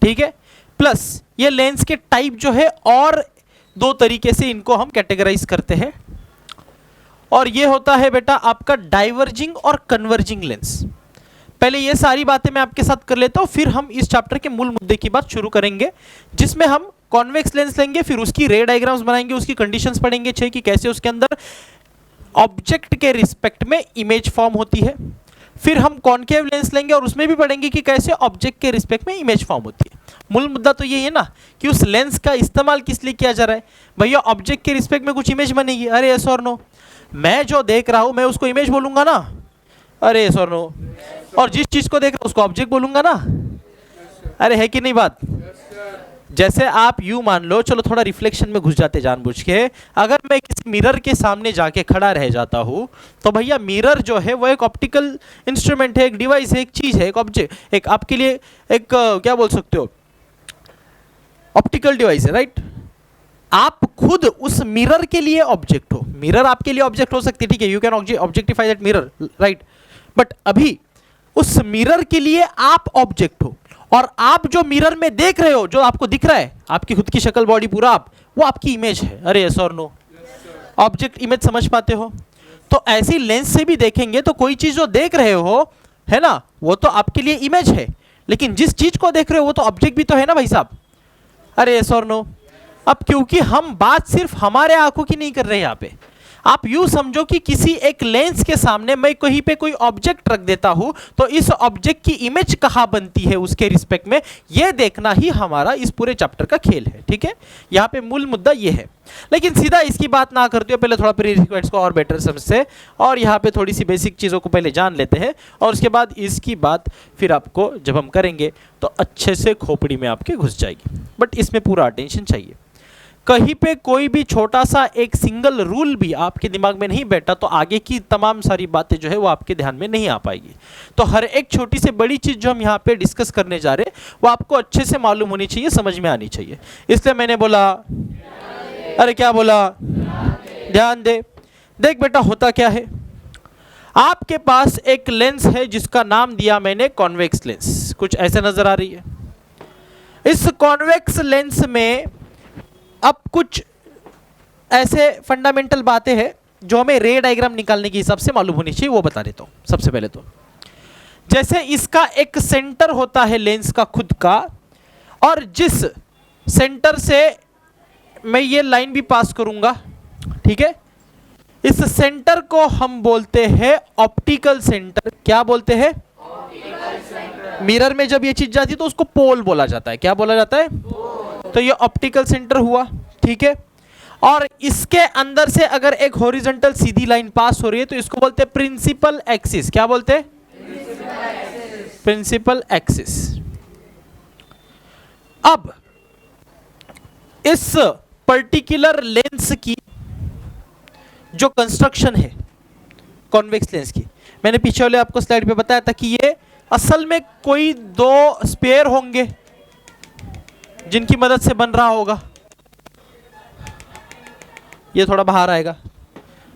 ठीक है। प्लस ये लेंस के टाइप जो है और 2 तरीके से इनको हम कैटेगराइज करते हैं, और ये होता है बेटा आपका डाइवर्जिंग और कन्वर्जिंग लेंस। पहले ये सारी बातें मैं आपके साथ कर लेता हूं, फिर हम इस चैप्टर के मूल मुद्दे की बात शुरू करेंगे, जिसमें हम कॉन्वेक्स लेंस लेंगे, फिर उसकी रे डायग्राम्स बनाएंगे, उसकी कंडीशंस पढ़ेंगे 6 कि कैसे उसके अंदर ऑब्जेक्ट के रिस्पेक्ट में इमेज फॉर्म होती है। फिर हम कॉनकेव लेंस लेंगे और उसमें भी पढ़ेंगे कि कैसे ऑब्जेक्ट के रिस्पेक्ट में इमेज फॉर्म होती है। मूल मुद्दा तो यही है ना कि उस लेंस का इस्तेमाल किस लिए किया जा रहा है। भैया ऑब्जेक्ट के रिस्पेक्ट में कुछ इमेज बनेगी, अरे यस और नो। मैं जो देख रहा हूं मैं उसको इमेज बोलूंगा ना, अरे यस और नो। और जिस चीज को देख रहा हूं उसको ऑब्जेक्ट बोलूंगा ना, अरे है कि नहीं बात। जैसे आप यूं मान लो, चलो थोड़ा रिफ्लेक्शन में घुस जाते जानबूझ के, अगर मैं किसी मिरर के सामने जाके खड़ा रह जाता हूं तो भैया मिरर जो है वो एक ऑप्टिकल इंस्ट्रूमेंट है, एक डिवाइस है, एक चीज है, एक ऑब्जेक्ट, एक आपके लिए एक क्या बोल सकते हो, ऑप्टिकल डिवाइस है, राइट। आप खुद उस मिरर के लिए ऑब्जेक्ट हो, मिरर आपके लिए ऑब्जेक्ट हो सकती है, ठीक है, you can objectify that mirror, right. But अभी उस मिरर के लिए आप ऑब्जेक्ट हो, और आप जो मिरर में देख रहे हो, जो आपको दिख रहा है, आपकी खुद की शक्ल, बॉडी, पूरा आप, वो आपकी इमेज है, अरे यस और नो। ऑब्जेक्ट इमेज समझ पाते हो। तो ऐसी लेंस से भी देखेंगे तो कोई चीज जो देख रहे हो है ना, वो तो आपके लिए इमेज है, लेकिन जिस चीज को देख रहे हो वो तो ऑब्जेक्ट भी तो है ना भाई साहब, अरे यस और नो। अब क्योंकि हम बात सिर्फ हमारे आंखों की नहीं कर रहे यहाँ पे, आप यूं समझो कि किसी एक लेंस के सामने मैं कहीं पे कोई ऑब्जेक्ट रख देता हूं तो इस ऑब्जेक्ट की इमेज कहां बनती है उसके रिस्पेक्ट में, यह देखना ही हमारा इस पूरे चैप्टर का खेल है, ठीक है। यहां पे मूल मुद्दा यह है। लेकिन सीधा इसकी बात ना करते हुए पहले थोड़ा प्री रिक्वेस्ट को और बेटर समझते हैं, और यहाँ पे थोड़ी सी बेसिक चीज़ों को पहले जान लेते हैं, और उसके बाद इसकी बात फिर आपको जब हम करेंगे तो अच्छे से खोपड़ी में आपके घुस जाएगी। बट इसमें पूरा अटेंशन चाहिए। कहीं पे कोई भी छोटा सा एक सिंगल रूल भी आपके दिमाग में नहीं बैठा तो आगे की तमाम सारी बातें जो है वो आपके ध्यान में नहीं आ पाएगी। तो हर एक छोटी से बड़ी चीज़ जो हम यहाँ पे डिस्कस करने जा रहे हैं वो आपको अच्छे से मालूम होनी चाहिए, समझ में आनी चाहिए। इसलिए मैंने बोला, अरे क्या बोला, ध्यान दे। देख बेटा होता क्या है, आपके पास एक लेंस है जिसका नाम दिया मैंने कॉन्वेक्स लेंस, कुछ ऐसे नजर आ रही है। इस कॉन्वेक्स लेंस में अब कुछ ऐसे फंडामेंटल बातें हैं जो हमें रे डायग्राम निकालने के हिसाब से मालूम होनी चाहिए, वो बता देता हूं। सबसे पहले तो जैसे इसका एक सेंटर होता है लेंस का खुद का, और जिस सेंटर से मैं ये लाइन भी पास करूंगा, ठीक है, इस सेंटर को हम बोलते हैं ऑप्टिकल सेंटर। क्या बोलते हैं? मिरर में जब ये चीज जाती है तो उसको पोल बोला जाता है। क्या बोला जाता है? तो ये ऑप्टिकल सेंटर हुआ, ठीक है। और इसके अंदर से अगर एक हॉरिजॉन्टल सीधी लाइन पास हो रही है तो इसको बोलते हैं प्रिंसिपल एक्सिस। क्या बोलते हैं? Principal axis. अब इस पर्टिकुलर लेंस की जो कंस्ट्रक्शन है कॉन्वेक्स लेंस की, मैंने पीछे वाले आपको स्लाइड पे बताया था कि ये असल में कोई 2 स्पेयर होंगे जिनकी मदद से बन रहा होगा। ये थोड़ा बाहर आएगा।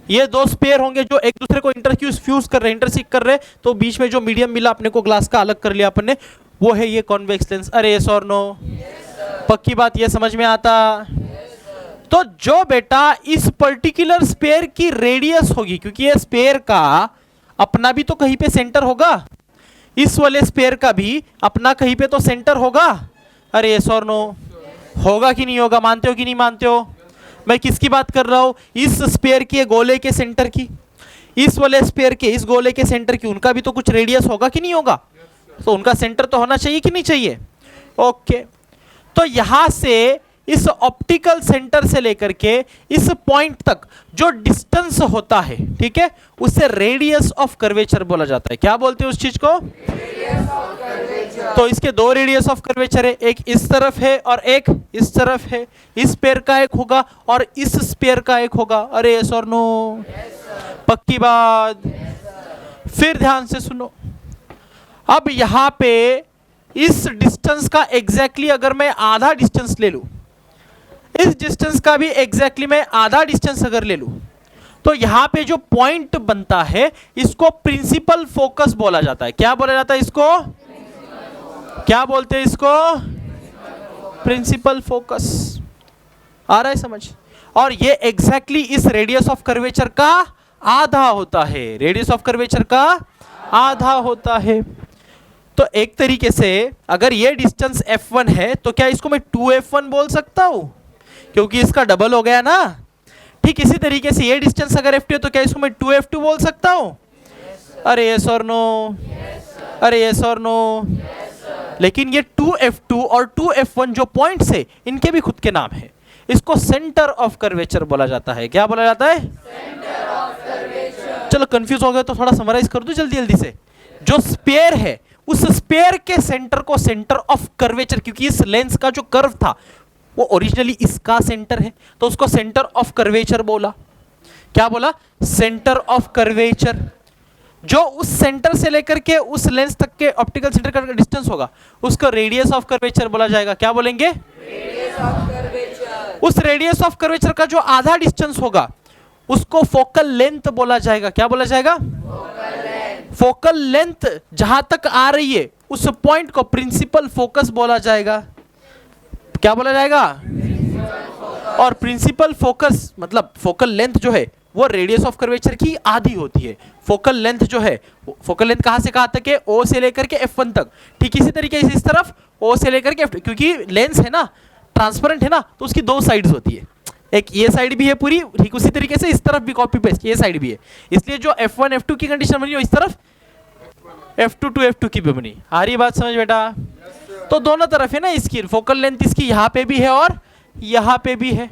ये 2 स्पेयर होंगे जो एक दूसरे को इंटरफ्यूज कर रहे हैं, इंटरसिक कर रहे हैं, तो बीच में जो मीडियम मिला अपने को ग्लास का, अलग कर लिया अपन ने, वो है ये कॉन्वेक्स लेंस। अरे यस और नो? पक्की बात, ये समझ में आता? तो जो बेटा इस पर्टिकुलर स्पेयर की रेडियस होगी, क्योंकि ये स्पेयर का अपना भी तो कहीं पे सेंटर होगा, इस वाले स्पेयर का भी अपना कहीं पे तो सेंटर होगा। अरे यस और नो? होगा कि नहीं होगा? मानते हो कि नहीं मानते हो? मैं किसकी बात कर रहा हूं? इस स्पेयर के गोले के सेंटर की, इस वाले स्पेयर के इस गोले के सेंटर की, उनका भी तो कुछ रेडियस होगा कि नहीं होगा? तो उनका सेंटर तो होना चाहिए कि नहीं चाहिए? ओके। तो यहां से इस ऑप्टिकल सेंटर से लेकर के इस पॉइंट तक जो डिस्टेंस होता है, ठीक है, उसे रेडियस ऑफ कर्वेचर बोला जाता है। क्या बोलते हैं उस चीज को? तो इसके 2 रेडियस ऑफ कर्वेचर है, एक इस तरफ है और एक इस तरफ है। इस पेयर का एक होगा और इस स्पेयर का एक होगा। अरे यस और नो? पक्की बात? फिर ध्यान से सुनो। अब यहां पे इस डिस्टेंस का एग्जैक्टली अगर मैं आधा डिस्टेंस ले लूं, इस डिस्टेंस का भी एग्जैक्टली मैं आधा डिस्टेंस अगर ले लूं, तो यहां पे जो पॉइंट बनता है इसको प्रिंसिपल फोकस बोला जाता है। क्या बोला जाता है इसको? क्या बोलते हैं इसको? Principal focus. आ रहा है समझ? और ये एग्जैक्टली इस रेडियस ऑफ कर्वेचर का आधा होता है, रेडियस ऑफ कर्वेचर का आधा होता है। तो एक तरीके से अगर ये डिस्टेंस f1 है तो क्या इसको मैं 2f1 बोल सकता हूं, क्योंकि इसका डबल हो गया ना। ठीक इसी तरीके से ये डिस्टेंस अगर f2 है तो क्या इसको मैं 2f2 बोल सकता हूं? अरे यस और नो, अरे यस और नो। लेकिन ये 2f2 और 2f1 जो पॉइंट्स है इनके भी खुद के नाम है, इसको सेंटर ऑफ कर्वेचर बोला जाता है। क्या बोला जाता है? Centre of curvature. चलो कंफ्यूज हो गए तो थोड़ा समराइज कर दूं जल्दी जल्दी से। जो स्फीयर है उस स्फीयर के सेंटर को सेंटर ऑफ कर्वेचर, क्योंकि इस लेंस का जो कर्व था वो ओरिजिनली इसका सेंटर है तो उसको सेंटर ऑफ कर्वेचर बोला। क्या बोला? Centre of curvature. जो उस सेंटर से लेकर के उस लेंस तक के ऑप्टिकल सेंटर का डिस्टेंस होगा उसको रेडियस ऑफ कर्वेचर बोला जाएगा। क्या बोलेंगे? Radius of curvature. उस रेडियस ऑफ कर्वेचर का जो आधा डिस्टेंस होगा उसको फोकल लेंथ बोला जाएगा। क्या बोला जाएगा? फोकल लेंथ जहां तक आ रही है उस पॉइंट को प्रिंसिपल फोकस बोला जाएगा। क्या बोला जाएगा? और प्रिंसिपल फोकस मतलब फोकल लेंथ जो है वो रेडियस ऑफ कर्वेचर की आधी होती है। फोकल लेंथ जो है, फोकल लेंथ कहां से कहां तक है? O से लेकर के F1 तक। ठीक इसी तरीके से इस तरफ O से लेकर के F2, क्योंकि लेंस है ना ट्रांसपेरेंट है ना तो उसकी दो साइड्स होती है, एक ये साइड भी है पूरी, ठीक उसी तरीके से इस तरफ भी कॉपी पेस्ट ये साइड भी है। इसलिए जो F1 F2 की कंडीशन बनी हो इस तरफ F2 to F2 की भी बनी। आ रही बात समझ बेटा? तो दोनों तरफ है ना इसकी फोकल लेंथ, इसकी यहाँ पे भी है और यहाँ पे भी है।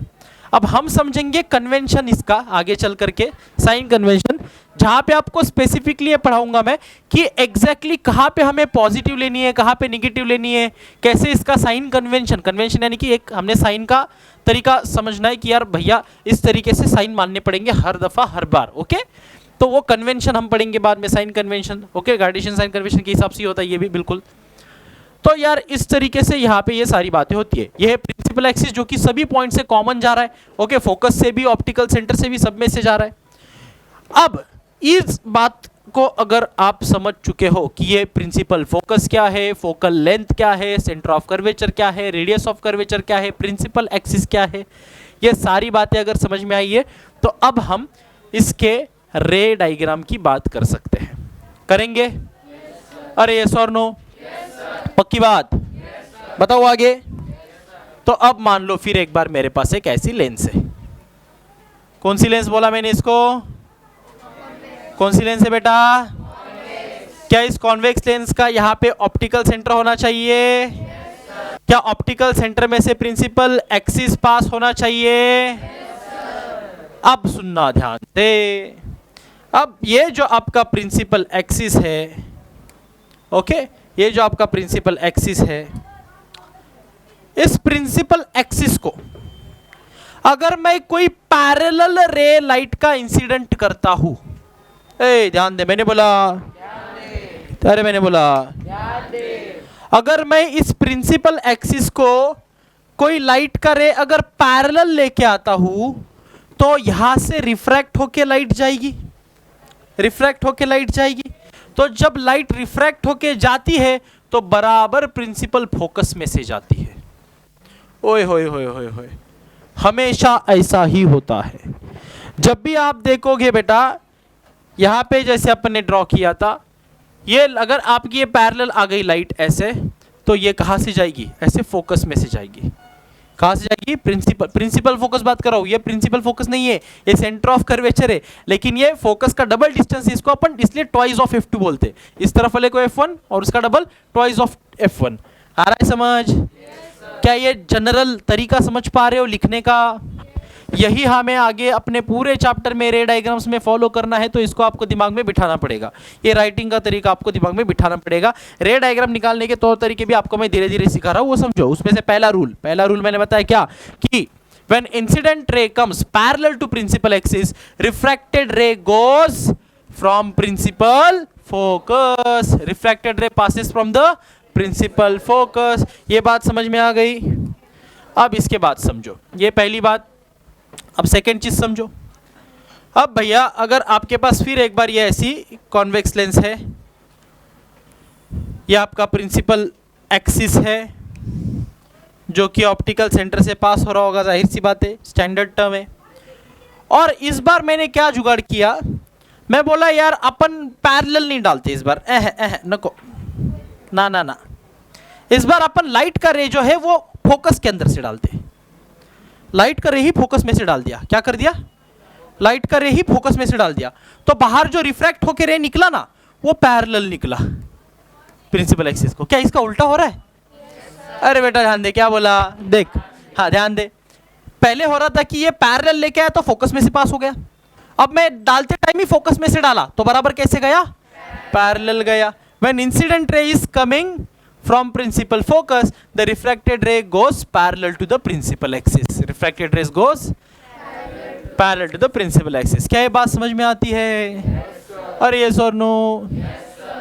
अब हम समझेंगे कन्वेंशन इसका आगे चल करके, साइन कन्वेंशन, जहां पे आपको स्पेसिफिकली पढ़ाऊंगा मैं कि एग्जैक्टली कहां पे हमें पॉजिटिव लेनी है, कहां पे नेगेटिव लेनी है, कैसे इसका साइन कन्वेंशन, कन्वेंशन यानी कि एक हमने साइन का तरीका समझना है कि यार भैया इस तरीके से साइन मानने पड़ेंगे हर दफा हर बार। ओके, तो वो कन्वेंशन हम पढ़ेंगे बाद में, sign convention. Okay, Cartesian sign convention के हिसाब से होता है ये भी बिल्कुल। तो यार इस तरीके से यहाँ पे ये सारी बातें होती है। ये है प्रिंसिपल एक्सिस जो कि सभी पॉइंट से कॉमन जा रहा है। ओके, फोकस से भी, ऑप्टिकल सेंटर से भी, सब में से जा रहा है। अब इस बात को अगर आप समझ चुके हो कि ये प्रिंसिपल फोकस क्या है, फोकल लेंथ क्या है, सेंटर ऑफ कर्वेचर क्या है, रेडियस ऑफ कर्वेचर क्या है, प्रिंसिपल एक्सिस क्या है, ये सारी बातें अगर समझ में आई है तो अब हम इसके रे डायग्राम की बात कर सकते हैं। करेंगे? अरे यस और नो? पक्की बात? बताओ आगे। तो अब मान लो फिर एक बार मेरे पास एक ऐसी लेंस है। कौन सी लेंस बोला मैंने इसको? कौन सी लेंस है बेटा? क्या इस कॉन्वेक्स लेंस का यहाँ पे ऑप्टिकल सेंटर होना चाहिए? क्या ऑप्टिकल सेंटर में से प्रिंसिपल एक्सिस पास होना चाहिए? अब सुनना ध्यान से। अब ये जो आपका प्रिंसिपल एक्सिस है, ओके, ये जो आपका प्रिंसिपल एक्सिस है, इस प्रिंसिपल एक्सिस को अगर मैं कोई पैरेलल रे लाइट का इंसिडेंट करता हूं, ध्यान दे, मैंने बोला, अरे मैंने बोला, अगर मैं इस प्रिंसिपल एक्सिस को कोई लाइट का रे अगर पैरेलल लेके आता हूं तो यहां से रिफ्रैक्ट होके लाइट जाएगी, रिफ्रैक्ट होके लाइट जाएगी। तो जब लाइट रिफ्रैक्ट होके जाती है तो बराबर प्रिंसिपल फोकस में से जाती है। ओए होए होए होए होए, हमेशा ऐसा ही होता है। जब भी आप देखोगे बेटा, यहाँ पे जैसे अपन ने ड्रॉ किया था, ये अगर आपकी ये पैरेलल आ गई लाइट ऐसे, तो ये कहाँ से जाएगी? ऐसे फोकस में से जाएगी। कहाँ से जाएगी? प्रिंसिपल फोकस बात कर रहा हूँ। ये प्रिंसिपल फोकस नहीं है, ये सेंटर ऑफ कर्वेचर है, लेकिन ये फोकस का डबल डिस्टेंस, इसको अपन इसलिए ट्वाइस ऑफ F2 बोलते हैं। इस तरफ वाले को F1 और उसका डबल ट्वाइस ऑफ F1। आ रहा है समझ? क्या ये जनरल तरीका समझ पा रहे हो लिखने का? यही हमें आगे अपने पूरे चैप्टर में रे डायग्राम्स में फॉलो करना है, तो इसको आपको दिमाग में बिठाना पड़ेगा। ये राइटिंग का तरीका आपको दिमाग में बिठाना पड़ेगा। रे डायग्राम निकालने के तौर तरीके भी आपको मैं धीरे धीरे सिखा रहा हूँ, वो समझो। उसमें से पहला रूल मैंने बताया क्या, कि when incident ray comes parallel to principal axis, refracted ray goes from principal focus, refracted ray passes from the principal focus. ये बात समझ में आ गई। अब इसके बाद समझो, ये पहली बात। अब सेकेंड चीज समझो। अब भैया अगर आपके पास फिर एक बार ये ऐसी कॉन्वेक्स लेंस है, ये आपका प्रिंसिपल एक्सिस है जो कि ऑप्टिकल सेंटर से पास हो रहा होगा, जाहिर सी बात है, स्टैंडर्ड टर्म है। और इस बार मैंने क्या जुगाड़ किया, मैं बोला यार अपन पैरेलल नहीं डालते इस बार, नको, ना ना ना, इस बार अपन लाइट का रे जो है वो फोकस के अंदर से डालते। लाइट का रे ही फोकस में से डाल दिया। क्या कर दिया? लाइट का रे ही फोकस में से डाल दिया। तो बाहर जो रिफ्रैक्ट होके रे निकला ना, वो पैरेलल निकला प्रिंसिपल एक्सिस को। क्या इसका उल्टा हो रहा है? अरे बेटा ध्यान दे, क्या बोला देख, हाँ ध्यान दे। पहले हो रहा था कि ये पैरेलल लेके आया तो फोकस में से पास हो गया। अब मैं डालते टाइम ही फोकस में से डाला तो बराबर कैसे गया? पैरेलल गया। When incident ray is coming from principal focus, the refracted ray goes parallel to the principal axis. Refracted rays goes parallel to the principal axis. क्या ये बात समझ में आती है? अरे यस और नो?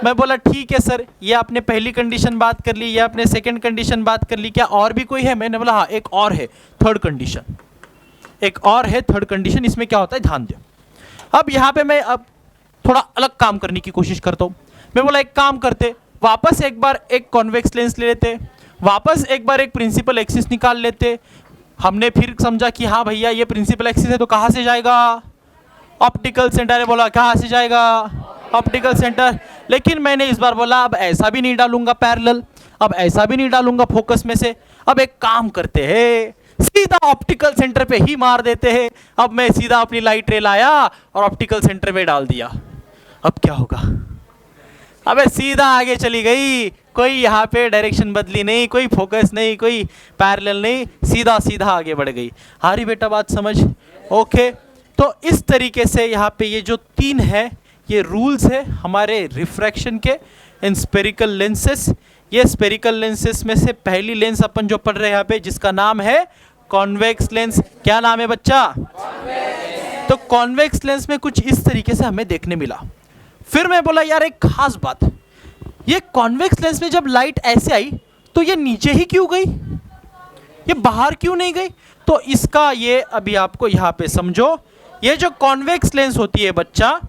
मैं बोला ठीक है सर, ये आपने पहली कंडीशन बात कर ली, ये आपने सेकंड कंडीशन बात कर ली, क्या और भी कोई है? मैंने बोला हाँ एक और है, थर्ड कंडीशन। एक और है थर्ड कंडीशन। इसमें क्या होता है ध्यान दो। अब यहाँ पे मैं अब थोड़ा अलग काम करने की कोशिश करता हूँ। मैं बोला एक काम करते, वापस एक बार एक कॉन्वेक्स लेंस ले लेते, वापस एक बार एक प्रिंसिपल एक्सिस निकाल लेते। हमने फिर समझा कि हाँ भैया ये प्रिंसिपल एक्सिस है तो कहाँ से जाएगा? ऑप्टिकल सेंटर है। बोला कहाँ से जाएगा? Optical centre. लेकिन मैंने इस बार बोला अब ऐसा भी नहीं डालूंगा पैरेलल, अब ऐसा भी नहीं डालूंगा फोकस में से। अब एक काम करते हैं, सीधा ऑप्टिकल सेंटर पे ही मार देते हैं। अब मैं सीधा अपनी लाइट रे लाया और ऑप्टिकल सेंटर में डाल दिया। अब क्या होगा? अबे सीधा आगे चली गई, कोई यहाँ पे डायरेक्शन बदली नहीं, कोई फोकस नहीं, कोई पैरेलल नहीं, सीधा सीधा आगे बढ़ गई। हारी बेटा बात समझ? ओके। तो इस तरीके से यहाँ पे ये जो तीन है ये रूल्स है हमारे रिफ्रैक्शन के इन स्पेरिकल लेंसेस। ये स्पेरिकल लेंसेस में से पहली लेंस अपन जो पढ़ रहे हैं यहाँ पे जिसका नाम है कॉन्वेक्स लेंस। क्या नाम है बच्चा? तो कॉन्वेक्स लेंस में कुछ इस तरीके से हमें देखने मिला। फिर मैं बोला यार एक खास बात, ये कॉन्वेक्स लेंस में जब लाइट ऐसे आई तो ये नीचे ही क्यों गई, ये बाहर क्यों नहीं गई? तो इसका ये अभी आपको यहाँ पे समझो। ये जो कॉन्वेक्स लेंस होती है बच्चा,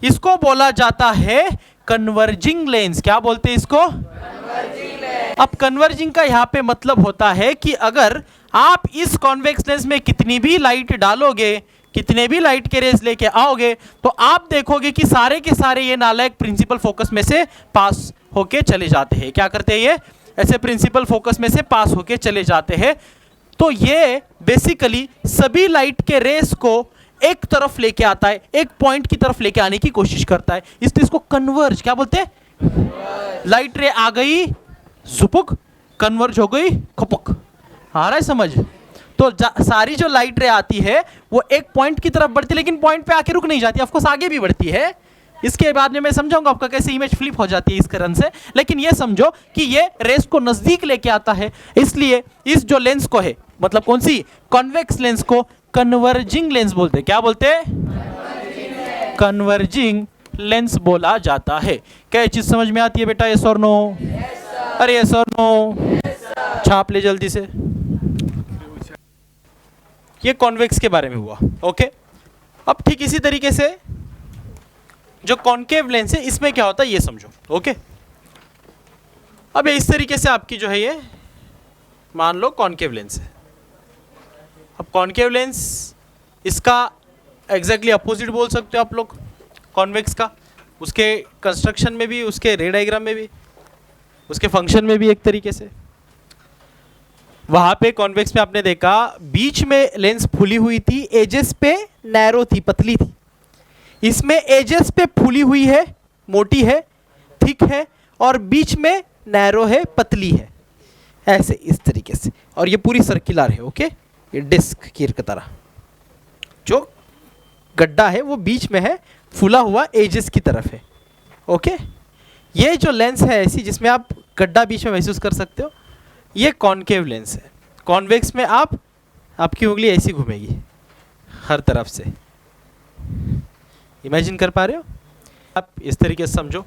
इसको बोला जाता है कन्वर्जिंग लेंस। क्या बोलते हैं इसको? अब कन्वर्जिंग का यहाँ पे मतलब होता है कि अगर आप इस कॉन्वेक्स लेंस में कितनी भी लाइट डालोगे, कितने भी लाइट के रेज लेके आओगे, तो आप देखोगे कि सारे के सारे ये नालायक प्रिंसिपल फोकस में से पास होके चले जाते हैं। क्या करते हैं ये? ऐसे प्रिंसिपल फोकस में से पास होके चले जाते हैं। तो ये बेसिकली सभी लाइट के रेस को एक तरफ लेके आता है, एक पॉइंट की तरफ लेके आने की कोशिश करता है, इसलिए इसको कन्वर्ज क्या बोलते हैं? लाइट रे आ गई जुपुक, कन्वर्ज हो गई खपुक। आ रहा है समझ? तो सारी जो लाइट रे आती है वो एक पॉइंट की तरफ बढ़ती है, लेकिन पॉइंट पे आके रुक नहीं जाती, ऑफकोर्स आगे भी बढ़ती है। इसके बाद में मैं समझाऊंगा आपका कैसे इमेज फ्लिप हो जाती है इस कारण से। लेकिन ये समझो कि ये रेस को नजदीक लेके आता है, इसलिए इस जो लेंस को है, मतलब कौन सी? कॉन्वेक्स लेंस को कन्वर्जिंग लेंस बोलते हैं। क्या बोलते हैं? कन्वर्जिंग लेंस बोला जाता है। क्या चीज समझ में आती है बेटा? यस और नो? अरे यस और नो? छाप ले जल्दी से। ये कॉन्वेक्स के बारे में हुआ। ओके। अब ठीक इसी तरीके से जो कॉन्केव लेंस है इसमें क्या होता है ये समझो। ओके। अब इस तरीके से आपकी जो है ये मान लो कॉन्केव लेंस है। अब कॉन्केव लेंस इसका एग्जैक्टली अपोजिट बोल सकते हो आप लोग कॉन्वेक्स का, उसके कंस्ट्रक्शन में भी, उसके रे डायग्राम में भी, उसके फंक्शन में भी एक तरीके से। वहां पे कॉन्वेक्स में आपने देखा बीच में लेंस फुली हुई थी, एजेस पे नैरो थी, पतली थी। इसमें एजेस पे फुली हुई है, मोटी है, थिक है, और बीच में नैरो है, पतली है, ऐसे इस तरीके से। और ये पूरी सर्कुलर है। ओके। ये डिस्क की तरह जो गड्ढा है वो बीच में है, फुला हुआ एजेस की तरफ है। ओके। ये जो लेंस है ऐसी जिसमें आप गड्ढा बीच में महसूस कर सकते हो, ये कॉन्केव लेंस है। कॉन्वेक्स में आपकी उंगली ऐसी घूमेगी हर तरफ से। इमेजिन कर पा रहे हो? आप इस तरीके से समझो,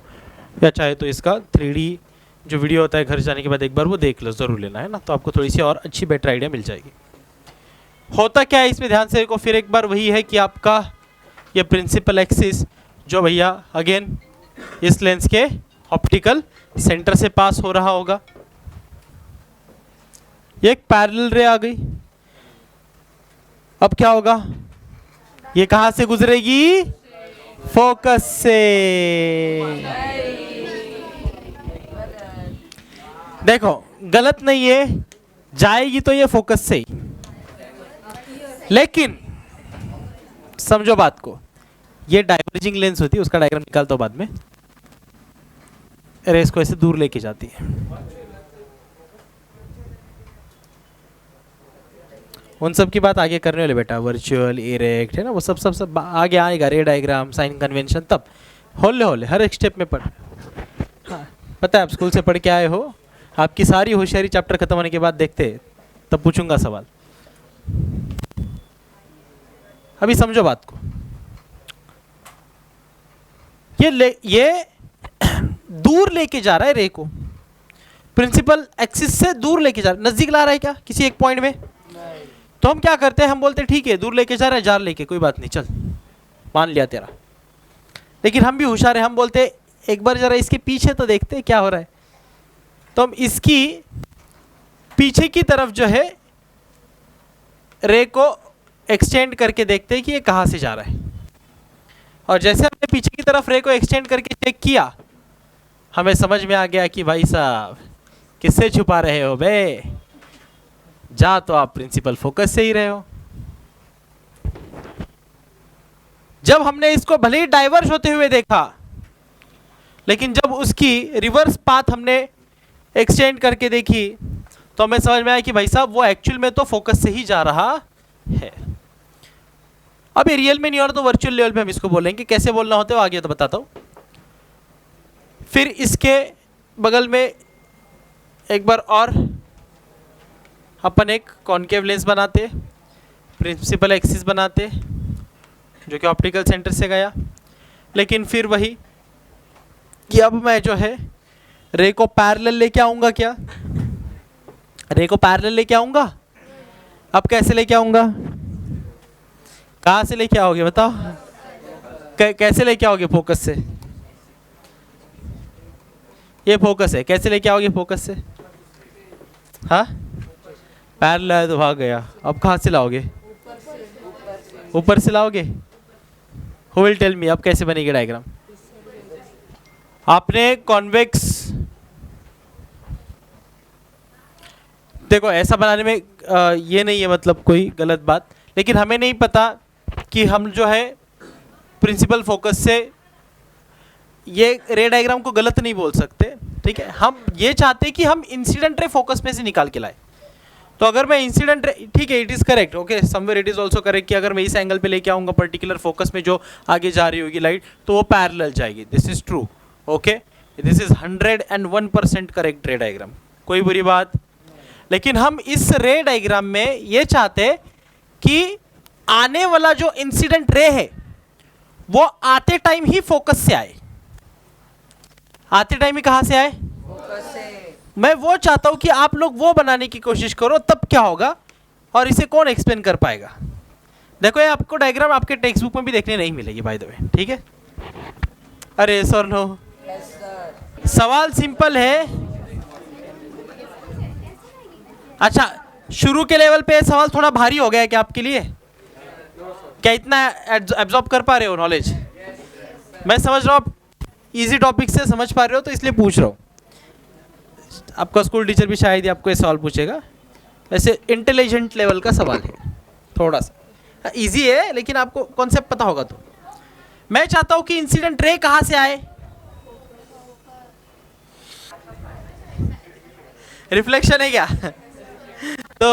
या चाहे तो इसका 3D जो वीडियो होता है घर जाने के बाद एक बार वो देख लो, ज़रूर लेना है ना, तो आपको थोड़ी सी और अच्छी बेटर आइडिया मिल जाएगी। होता क्या है इसमें, ध्यान से देखो फिर एक बार, वही है कि आपका ये प्रिंसिपल एक्सिस जो भैया अगेन इस लेंस के ऑप्टिकल सेंटर से पास हो रहा होगा। ये एक पैरेलल रे आ गई। अब क्या होगा, ये कहां से गुजरेगी, फोकस से। देखो गलत नहीं है, जाएगी तो ये फोकस से ही, लेकिन समझो बात को, ये डाइवर्जिंग लेंस होती है, उसका डायग्राम निकालता हूं बाद में। रेस को ऐसे दूर लेके जाती है। उन सब की बात आगे करने वाले बेटा, वर्चुअल, इरेक्ट है ना, वो सब सब सब आगे आएगा, रे डायग्राम, साइन कन्वेंशन, तब होले होले हर एक स्टेप में पढ़। हाँ पता है, आप स्कूल से पढ़ के आए हो, आपकी सारी होशियारी चैप्टर खत्म होने के बाद देखते, तब पूछूंगा सवाल। अभी समझो बात को, ये दूर लेके जा रहा है रे को, प्रिंसिपल एक्सिस से दूर लेके जा रहा है। नजदीक ला रहा है क्या किसी एक पॉइंट में? तो हम क्या करते हैं, हम बोलते हैं ठीक है दूर लेके जा रहा है, जार लेके, कोई बात नहीं, चल मान लिया तेरा। लेकिन हम भी होशियार हैं, हम बोलते हैं एक बार जरा इसके पीछे तो देखते हैं क्या हो रहा है। तो हम इसकी पीछे की तरफ जो है रे को एक्सटेंड करके देखते हैं कि ये कहाँ से जा रहा है। और जैसे हमने पीछे की तरफ रे को एक्सटेंड करके चेक किया, हमें समझ में आ गया कि भाई साहब किससे छुपा रहे हो बे, जा तो आप प्रिंसिपल फोकस से ही रहे हो। जब हमने इसको भले ही डाइवर्ज होते हुए देखा, लेकिन जब उसकी रिवर्स पाथ हमने एक्सटेंड करके देखी, तो हमें समझ में आया कि भाई साहब वो एक्चुअल में तो फोकस से ही जा रहा है। अब ये रियल में नहीं हो रहा तो वर्चुअल लेवल पे हम इसको बोलेंगे, कैसे बोलना होता है वो आगे तो बताता हूं। फिर इसके बगल में एक बार और अपन एक कॉनकेव लेंस बनाते, प्रिंसिपल एक्सिस बनाते, जो कि ऑप्टिकल सेंटर से गया। लेकिन फिर वही कि अब मैं जो है रे को पैरेलल लेके आऊंगा, क्या रे को पैरेलल लेके आऊंगा। अब कैसे लेके आऊंगा, कहाँ से लेके आओगे बताओ, कैसे लेके आओगे फोकस से, ये फोकस है, कैसे लेके आओगे फोकस से, हाँ पैरेलल है तो भाग गया। अब कहाँ से लाओगे, ऊपर से लाओगे। हु विल टेल मी अब कैसे बनेगी डायग्राम। आपने कॉन्वेक्स, देखो ऐसा बनाने में ये नहीं है मतलब कोई गलत बात, लेकिन हमें नहीं पता कि हम जो है प्रिंसिपल फोकस से ये रे डायग्राम को गलत नहीं बोल सकते, ठीक है। हम ये चाहते हैं कि हम इंसिडेंट रे फोकस में से निकाल के लाए। तो अगर मैं इंसिडेंट रे, ठीक है it is correct, okay somewhere it is also correct, कि अगर मैं इस एंगल पे लेके आऊँगा पर्टिकुलर फोकस में जो आगे जा रही होगी लाइट, तो वो पैरेलल जाएगी। This is true, okay this is 101% correct रे डायग्राम, कोई बुरी बात। लेकिन हम इस रे डायग्राम में ये चाहते कि आने वाला जो इंसिडेंट रे है वो आते टाइम ही फोकस से आए। आते टाइम ही कहां से आए, फोकस से। मैं वो चाहता हूं कि आप लोग वो बनाने की कोशिश करो, तब क्या होगा और इसे कौन एक्सप्लेन कर पाएगा। देखो ये आपको डायग्राम आपके टेक्स्ट बुक में भी देखने नहीं मिलेगी बाय द वे, ठीक है। अरे सर नो, सवाल सिंपल है। अच्छा शुरू के लेवल पे सवाल थोड़ा भारी हो गया है क्या आपके लिए, क्या इतना एब्जॉर्ब कर पा रहे हो नॉलेज? मैं समझ रहा हूँ आप इजी टॉपिक से समझ पा रहे हो, तो इसलिए पूछ रहा हूँ। आपका स्कूल टीचर भी शायद ही आपको ये सवाल पूछेगा। वैसे इंटेलिजेंट लेवल का सवाल है, थोड़ा सा इजी है, लेकिन आपको कॉन्सेप्ट पता होगा। तो मैं चाहता हूँ कि इंसिडेंट रे कहाँ से आए, रिफ्लेक्शन है क्या? तो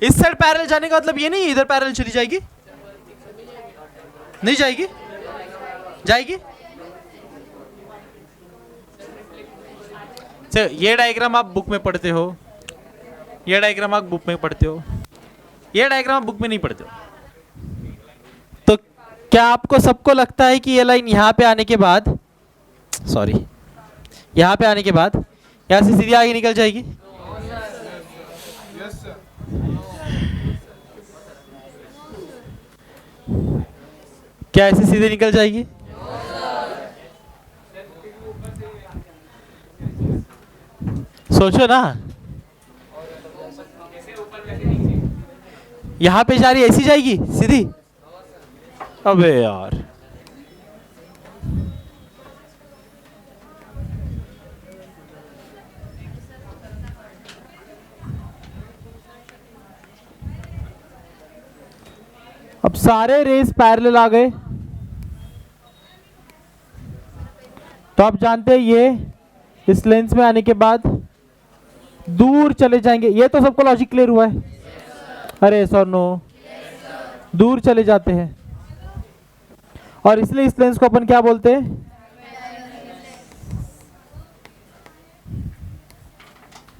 इस साइड पैरेलल जाने का मतलब ये नहीं इधर पैरेलल चली जाएगी, नहीं जाएगी, जाएगी। चलो ये डायग्राम आप बुक में पढ़ते हो, ये डायग्राम आप बुक में पढ़ते हो, ये डायग्राम आप बुक में नहीं पढ़ते हो, तो क्या आपको सबको लगता है कि ये लाइन यहाँ पे आने के बाद, सॉरी, यहाँ पे आने के बाद यहाँ से सीधी आगे निकल जाएगी? क्या ऐसे सीधे निकल जाएगी? सोचो ना, यहाँ पे जा रही ऐसी जाएगी सीधी? अबे यार, अब सारे रेस पैरेलल आ गए, तो आप जानते हैं ये इस लेंस में आने के बाद दूर चले जाएंगे। ये तो सबको लॉजिक क्लियर हुआ है? अरे सर नो, दूर चले जाते हैं, और इसलिए इस लेंस को अपन क्या बोलते हैं?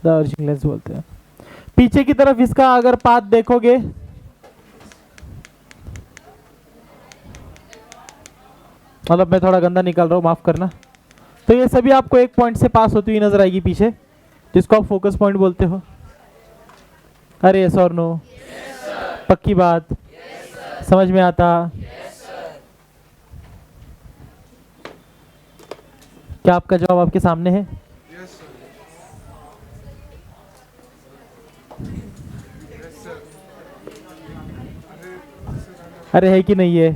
डाइवर्जिंग लेंस बोलते हैं। पीछे की तरफ इसका अगर पाथ देखोगे, मतलब मैं थोड़ा गंदा निकाल रहा हूँ, माफ करना, तो ये सभी आपको एक पॉइंट से पास होती हुई नजर आएगी पीछे, जिसको आप फोकस पॉइंट बोलते हो। अरे यस और नो? पक्की बात? समझ में आता? क्या आपका जवाब आपके सामने है? अरे है कि नहीं है?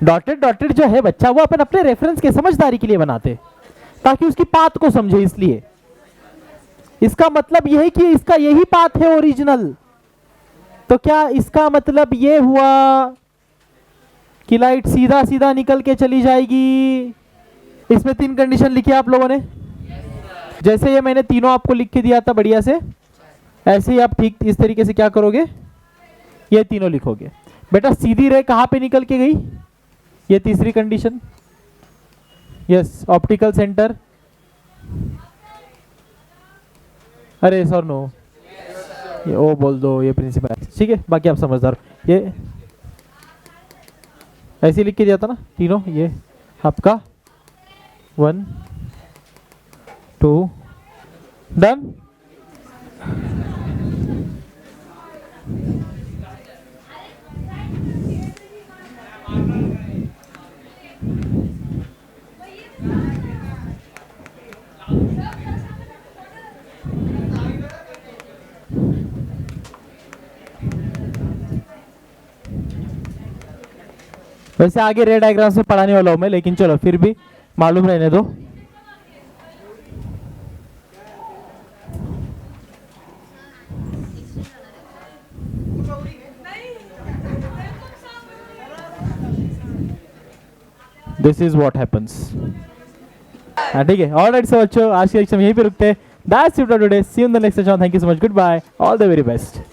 डॉटेड डॉटेड जो है बच्चा, वो अपन अपने रेफरेंस के समझदारी के लिए बनाते, ताकि उसकी पाथ को समझे। इसलिए इसका मतलब यह है कि इसका यही पाथ है ओरिजिनल। तो क्या इसका मतलब ये हुआ कि लाइट सीधा सीधा निकल के चली जाएगी? इसमें 3 कंडीशन लिखी है आप लोगों ने। जैसे ये मैंने तीनों आपको लिख के दिया था बढ़िया से, ऐसे ही आप ठीक इस तरीके से क्या करोगे, ये तीनों लिखोगे। बेटा सीधी रे कहाँ पे निकल के गई? ये तीसरी कंडीशन। Yes, optical centre. अरे सर नो, ये ओ बोल दो, ये प्रिंसिपल। ठीक है, बाकी आप समझदार। ये ऐसे लिख के दिया था ना तीनों, ये आपका 1 2 डन। वैसे आगे रे डायग्राम से पढ़ाने वाला हूं मैं, लेकिन चलो फिर भी मालूम रहने दो। This is what happens. ठीक है, ऑलराइट सो बच्चों, आज की लेक्चर में यहीं पे रुकते हैं। That's it for today, see you in the next session. Thank you so much, good bye, all the very best.